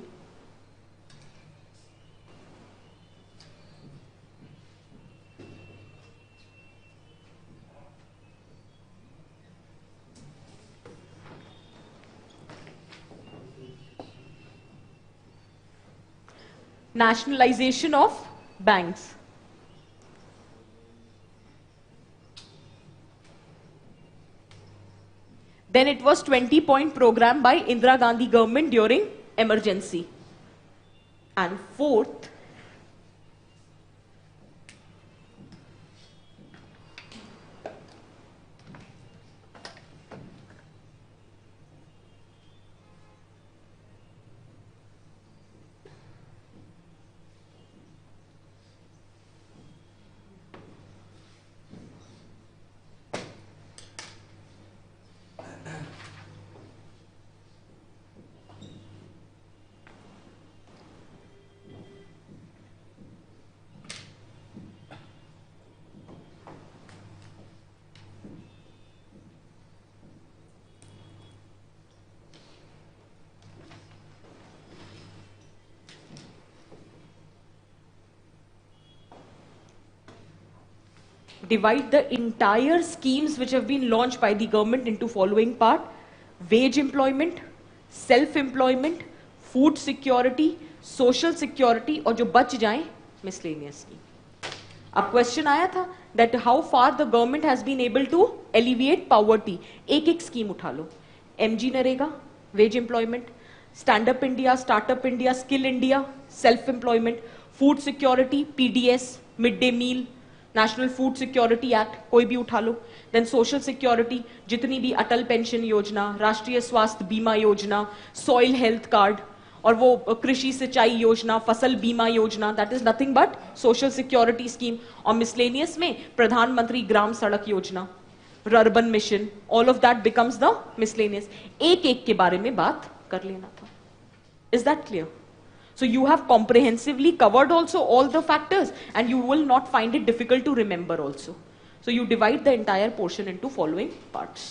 nationalization of banks. Then it was 20-point program by Indira Gandhi government during emergency. And fourth, divide the entire schemes which have been launched by the government into following part: wage employment, self-employment, food security, social security, और जो बच जाएं miscellaneous scheme. अब question आया था that how far the government has been able to alleviate poverty. एक एक scheme उठा लो: MG NREGA, wage employment, stand up India, startup India, skill India, self employment, food security, PDS, midday meal, national food security act, कोई भी उठा लो. Then social security, जितनी भी अटल pension योजना, राष्ट्रीय स्वास्थ्य बीमा योजना, सॉइल हेल्थ कार्ड, और वो कृषि सिंचाई योजना, फसल बीमा योजना, that is nothing but social security scheme. और मिसलेनियस में प्रधानमंत्री ग्राम सड़क योजना, urban mission, all of that becomes the miscellaneous. एक एक के बारे में बात कर लेना था. Is that clear? So you have comprehensively covered also all the factors, and you will not find it difficult to remember also. So you divide the entire portion into following parts.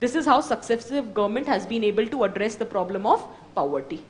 This is how successive government has been able to address the problem of poverty.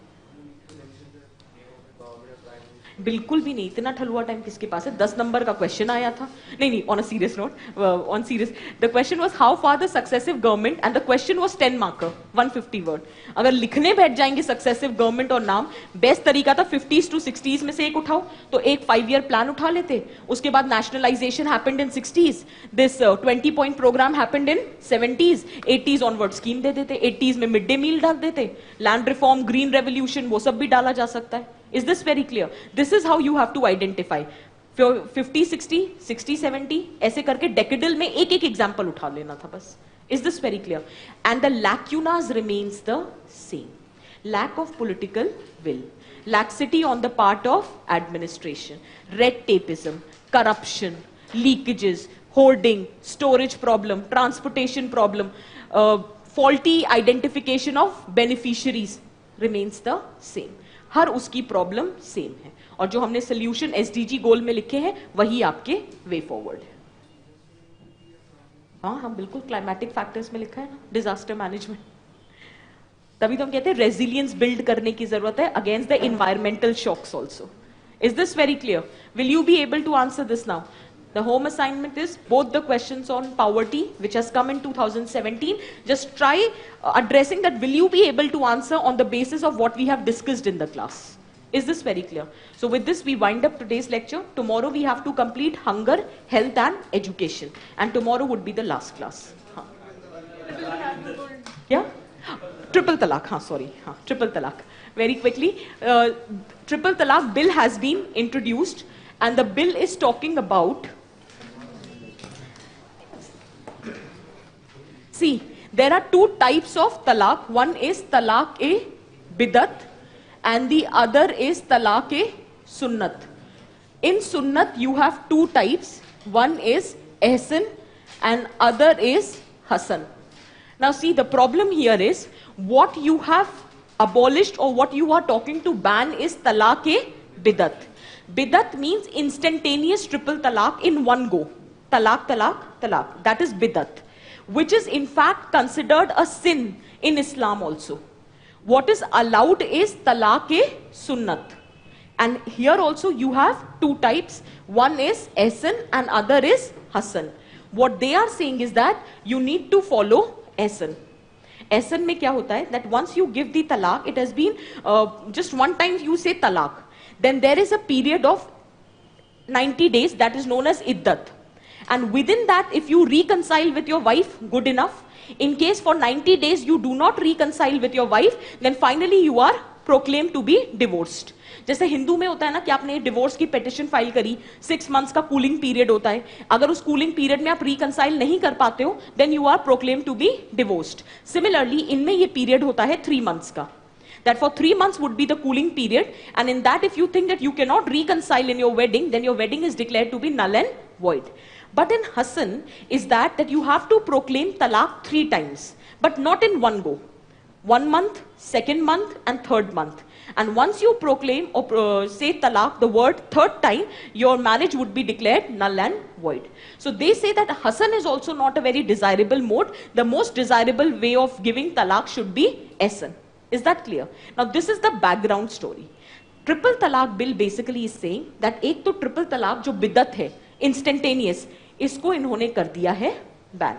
बिल्कुल भी नहीं. इतना ठलुआ time किसके पास है? 10 number का question आया था. नहीं, on a serious note, on serious, the question was how far the successive government, and the question was 10 marker, 150 word. अगर लिखने बैठ जाएंगे सक्सेसिव गवर्नमेंट और नाम, बेस्ट तरीका था 50s to 60s में से एक उठाओ. तो एक 5-year प्लान उठा लेते. उसके बाद nationalisation happened in 60s, this 20-point programme happened in 70s, 80s onward scheme दे देते, 80s में मिड डे मील डाल देते, लैंड रिफॉर्म, ग्रीन रेवोल्यूशन, वो सब भी डाला जा सकता है. Is this very clear? This is how you have to identify. 50, 60, 60, 70, ऐसे करके decadal में एक एक example उठा लेना था बस. Is this very clear? And the lacunas remains the same. Lack of political will, laxity on the part of administration, red tapeism, corruption, leakages, hoarding, storage problem, transportation problem, faulty identification of beneficiaries remains the same. हर उसकी problem same है, और जो हमने solution SDG गोल में लिखे हैं वही आपके वे फॉरवर्ड है. हाँ, हम बिल्कुल क्लाइमेटिक फैक्टर्स में लिखा है ना, डिजास्टर मैनेजमेंट. तभी तो हम कहते हैं रेजिलियंस बिल्ड करने की जरूरत है against the environmental shocks also. Is this very clear? Will you be able to answer this now? The home assignment is both the questions on poverty, which has come in 2017. Just try addressing that. Will you be able to answer on the basis of what we have discussed in the class? Is this very clear? So with this, we wind up today's lecture. Tomorrow we have to complete hunger, health and education. And tomorrow would be the last class. Yeah? Triple talaq. Sorry. Triple talaq. Very quickly. Triple talaq bill has been introduced, and the bill is talking about, see, there are two types of talaq. One is talaq-e-bidat and the other is talaq-e-sunnat. In sunnat you have two types. One is ihsan and other is hasan. Now see, the problem here is what you have abolished or what you are talking to ban is talaq-e-bidat. Bidat means instantaneous triple talaq in one go. Talaq, talaq, talaq. That is bidat, which is in fact considered a sin in Islam also. What is allowed is talaq-e-sunnat. And here also you have two types. One is ehsan and other is hasan. What they are saying is that you need to follow ehsan. Ehsan mein kya hota hai? That once you give the talaq, it has been just one time you say talaq. Then there is a period of 90 days that is known as iddat. And within that, if you reconcile with your wife, good enough. In case for 90 days you do not reconcile with your wife, then finally you are proclaimed to be divorced. जैसे हिंदू में होता है ना कि आपने divorce की petition file करी, 6 months का कूलिंग पीरियड होता है. अगर उस कूलिंग पीरियड में आप रिकंसाइल नहीं कर पाते हो, then you are proclaim to be divorced. Similarly इनमें ये पीरियड होता है 3 मंथ्स का. That for 3 months would be the cooling period, and in that if you think that you cannot reconcile in your wedding, then your wedding is declared to be null and void. But in Hasan is that you have to proclaim talaq 3 times, but not in one go. 1 month, 2nd month and 3rd month. And once you proclaim or say talaq, the word 3rd time, your marriage would be declared null and void. So they say that Hasan is also not a very desirable mode. The most desirable way of giving talaq should be ehsan. Is that clear? Now this is the background story. Triple talaq bill basically is saying that एक तो triple talaq जो बिदत है, instantaneous, इसको इन्होंने कर दिया है ban.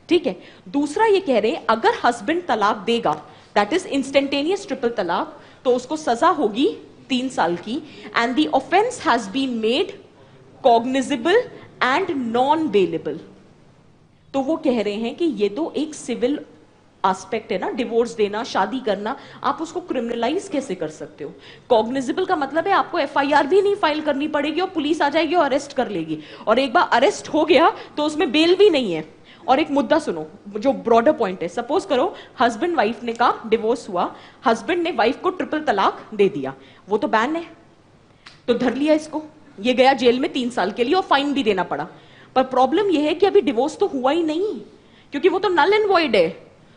ठीक है. दूसरा ये कह रहे हैं अगर husband तलाक देगा, that is instantaneous triple talaq, तो उसको सजा होगी 3 साल की, and the offense has been made cognizable and non-bailable. तो वो कह रहे हैं कि ये तो एक सिविल एस्पेक्ट है ना, डिवोर्स देना, शादी करना, आप उसको क्रिमिनलाइज कैसे कर सकते हो? कॉग्निजिबल का मतलब है आपको एफआईआर भी नहीं फाइल करनी पड़ेगी और पुलिस आ जाएगी और अरेस्ट कर लेगी, और एक बार अरेस्ट हो गया तो उसमें बेल भी नहीं है. और एक मुद्दा सुनो जो ब्रॉडर पॉइंट है. सपोज करो हस्बैंड वाइफ ने का डिवोर्स हुआ, हस्बैंड ने वाइफ को ट्रिपल तलाक दे दिया, वो तो बैन है, तो धर लिया इसको, ये गया जेल में 3 साल के लिए और फाइन भी देना पड़ा. पर प्रॉब्लम ये है कि अभी डिवोर्स तो हुआ ही नहीं, क्योंकि वो तो नल एंड वॉइड है.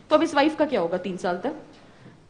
तो अब इस वाइफ का क्या होगा 3 साल तक?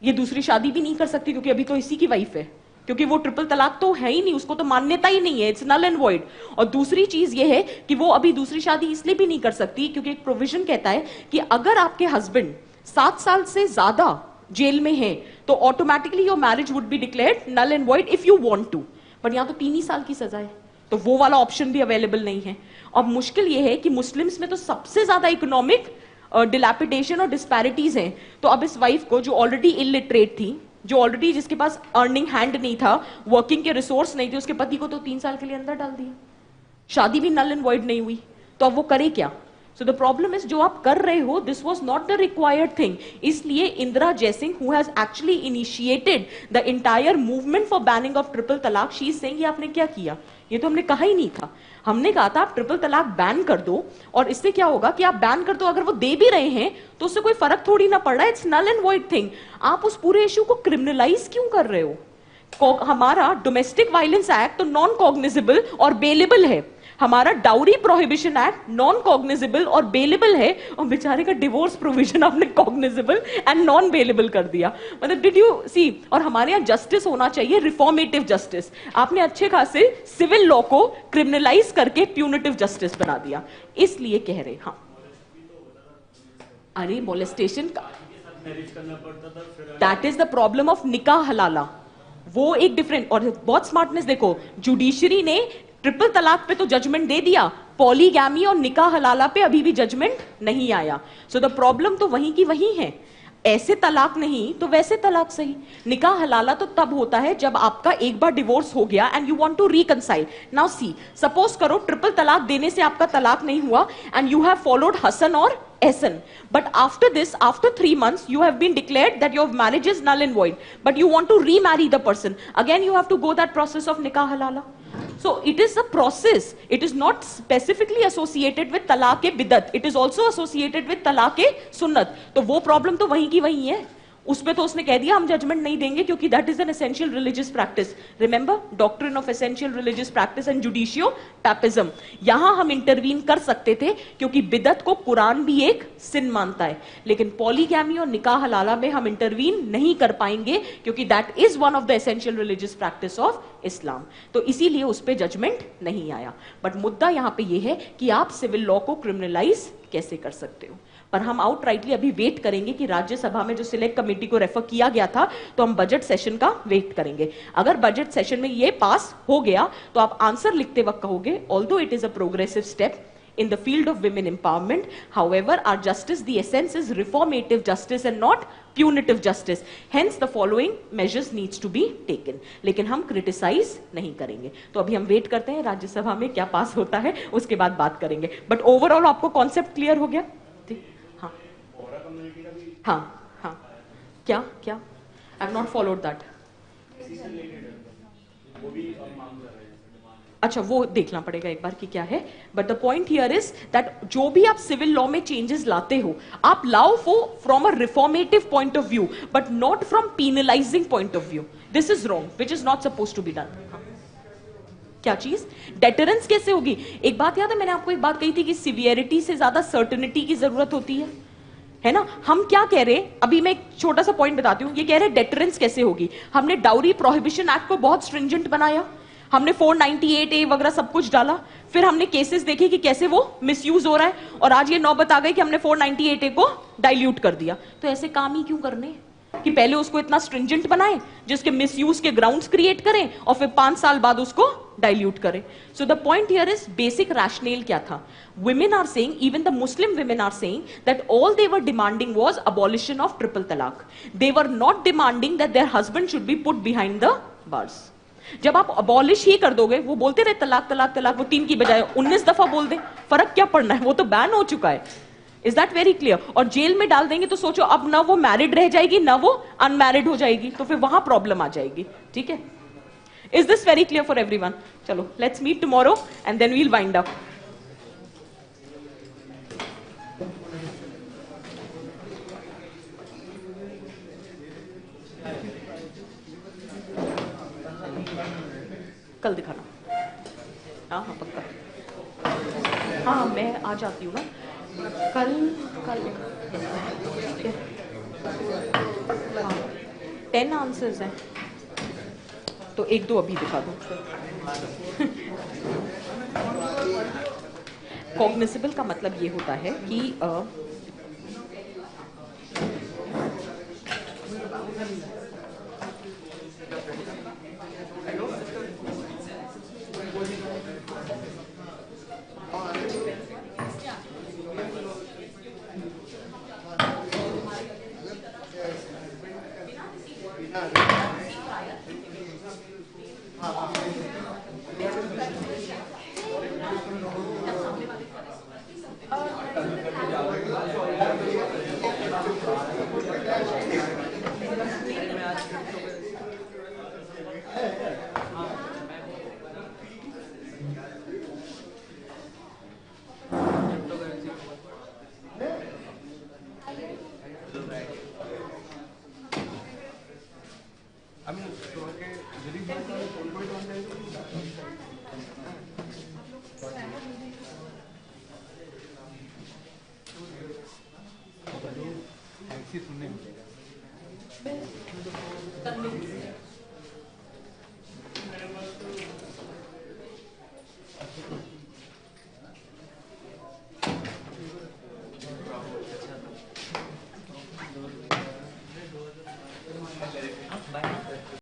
ये दूसरी शादी भी नहीं कर सकती क्योंकि अभी तो इसी की वाइफ है, क्योंकि वो ट्रिपल तलाक तो है ही नहीं, उसको तो मान्यता ही नहीं है, इट्स नल एंड वॉइड. और दूसरी चीज ये है कि वो अभी दूसरी शादी इसलिए भी नहीं कर सकती क्योंकि एक प्रोविजन कहता है कि अगर आपके हस्बैंड 7 साल से ज्यादा जेल में है तो automatically your marriage would be declared null and void if you want to. But यहां तो 3 ही साल की सजा है, तो वो वाला ऑप्शन भी अवेलेबल नहीं है. अब मुश्किल ये है कि मुस्लिम्स में तो सबसे ज्यादा इकोनॉमिक डिलैपिडेशन और डिस्पैरिटीज हैं. तो अब इस वाइफ को जो ऑलरेडी इलिटरेट थी, जो ऑलरेडी जिसके पास अर्निंग हैंड नहीं था, वर्किंग के रिसोर्स नहीं थे, उसके पति को तो 3 साल के लिए अंदर डाल दिया, शादी भी नल एंड वॉइड नहीं हुई, तो अब वो करे क्या? सो द प्रॉब्लम इज जो आप कर रहे हो this was not the required thing. इसलिए Indira Jaising who has actually initiated the entire movement for banning of triple talaq, she is saying ये आपने क्या किया? ये तो हमने कहा ही नहीं था. हमने कहा था आप ट्रिपल तलाक बैन कर दो, और इससे क्या होगा कि आप बैन कर दो, अगर वो दे भी रहे हैं तो उससे कोई फर्क थोड़ी ना पड़ रहा है, it's null and void thing. आप उस पूरे इश्यू को क्रिमिनलाइज क्यों कर रहे हो? हमारा डोमेस्टिक वायलेंस एक्ट तो नॉन कॉग्निजिबल और बेलेबल है, हमारा dowry prohibition act non cognizable और बेलेबल है, और बेचारे का डिवोर्स प्रोविजन आपने कॉग्निजिबल एंड नॉन बेलेबल कर दिया. मतलब डिड यू सी? और हमारे यहाँ जस्टिस होना चाहिए रिफॉर्मेटिव जस्टिस. आपने अच्छे खासे सिविल लॉ को क्रिमिनलाइज करके प्यूनिटिव जस्टिस बना दिया. इसलिए कह रहे हाँ, अरे मोलेस्टेशन का that is the problem of निकाह हलाला, वो एक डिफरेंट. और बहुत स्मार्टनेस देखो, जुडिशरी ने ट्रिपल तलाक पे तो जजमेंट दे दिया, पॉलीगैमी और निकाह हलाला पे अभी भी जजमेंट नहीं आया. सो द प्रॉब्लम तो वहीं की वहीं है. ऐसे तलाक नहीं तो वैसे तलाक सही. निकाह हलाला तो तब होता है जब आपका एक बार डिवोर्स हो गया and you want to reconcile. Now see, suppose करो ट्रिपल तलाक देने से आपका तलाक नहीं हुआ and you have followed Hasan और ehsan, but after this, after 3 months you have been declared that your marriage is null and void, but you want to remarry the person again, you have to go that process of nikah halala. So it is a process, it is not specifically associated with talaq-e bidat, it is also associated with talaq-e sunnat. तो वो problem तो वहीं की वहीं है, उस पे तो उसने कह दिया हम जजमेंट नहीं देंगे क्योंकि that is an essential religious practice. Remember doctrine of essential religious practice and judicio papism. यहां हम इंटरवीन कर सकते थे क्योंकि बिदत को कुरान भी एक सिन मानता है, लेकिन पॉलीगैमी और निकाह हलाला में हम इंटरवीन नहीं कर पाएंगे क्योंकि that is one of the essential religious practice of Islam. तो इसीलिए उस पर जजमेंट नहीं आया। बट मुद्दा यहां पे ये है कि आप सिविल लॉ को क्रिमिनलाइज कैसे कर सकते हो। पर हम आउटराइटली अभी वेट करेंगे कि राज्यसभा में जो सिलेक्ट कमेटी को रेफर किया गया था, तो हम बजट सेशन का वेट करेंगे। अगर बजट सेशन में ये पास हो गया तो आप आंसर लिखते वक्त कहोगे although it is a progressive step in the field of women empowerment, however our justice, the essence is reformative justice and not punitive justice, hence the following measures needs to be taken। लेकिन हम criticise नहीं करेंगे। तो अभी हम wait करते हैं राज्यसभा में क्या पास होता है, उसके बाद बात करेंगे। बट ओवरऑल आपको कॉन्सेप्ट क्लियर हो गया? हाँ हाँ हाँ, क्या क्या I have not followed that. अच्छा वो देखना पड़ेगा एक बार कि क्या है। But the point here is that जो भी आप सिविल लॉ में चेंजेस लाते हो, आप लाओ from a reformative point of view but not from penalising point of view. This is wrong, which is not suppose to be done. क्या चीज? डेटरेंस कैसे होगी? एक बात याद है, मैंने आपको एक बात कही थी कि सिवियरिटी से ज्यादा सर्टेनिटी की जरूरत होती है ना। हम क्या कह रहे हैं, अभी मैं एक छोटा सा पॉइंट बताती हूँ। ये कह रहे डेटरेंस कैसे होगी। हमने डाउरी प्रोहिबिशन एक्ट को बहुत स्ट्रिंजेंट बनाया, हमने 498A वगैरह सब कुछ डाला, फिर हमने केसेस देखे कि कैसे वो मिसयूज हो रहा है, और आज ये नौबत आ गई कि हमने 498A को डाइल्यूट कर दिया। तो ऐसे काम ही क्यों करने कि पहले उसको इतना स्ट्रिंजेंट बनाए जिसके मिसयूज के ग्राउंड्स क्रिएट करें और फिर 5 साल बाद उसको डाइल्यूट करें। So the point here is basic rational क्या था। women are saying, even the Muslim women are saying that all they were demanding was abolition of triple talaq. They were not demanding that their husband should be put behind the bars. जब आप abolish ही कर दोगे, वो बोलते रहे तलाक तलाक तलाक, वो 3 की बजाय 19 दफा बोल दे, फर्क क्या पड़ना है, वो तो बैन हो चुका है। Is that very clear? और जेल में डाल देंगे तो सोचो अब ना वो मैरिड रह जाएगी ना वो अनमैरिड हो जाएगी, तो फिर वहां प्रॉब्लम आ जाएगी। ठीक है, is this very clear for everyone? चलो let's meet tomorrow and then we'll wind up. कल दिखाना। हाँ हाँ पक्का। हाँ मैं आ जाती हूँ ना कल। कल हाँ 10 आंसर्स हैं तो 1-2 अभी दिखा दो। कॉग्निजिबल का मतलब ये होता है कि सुनने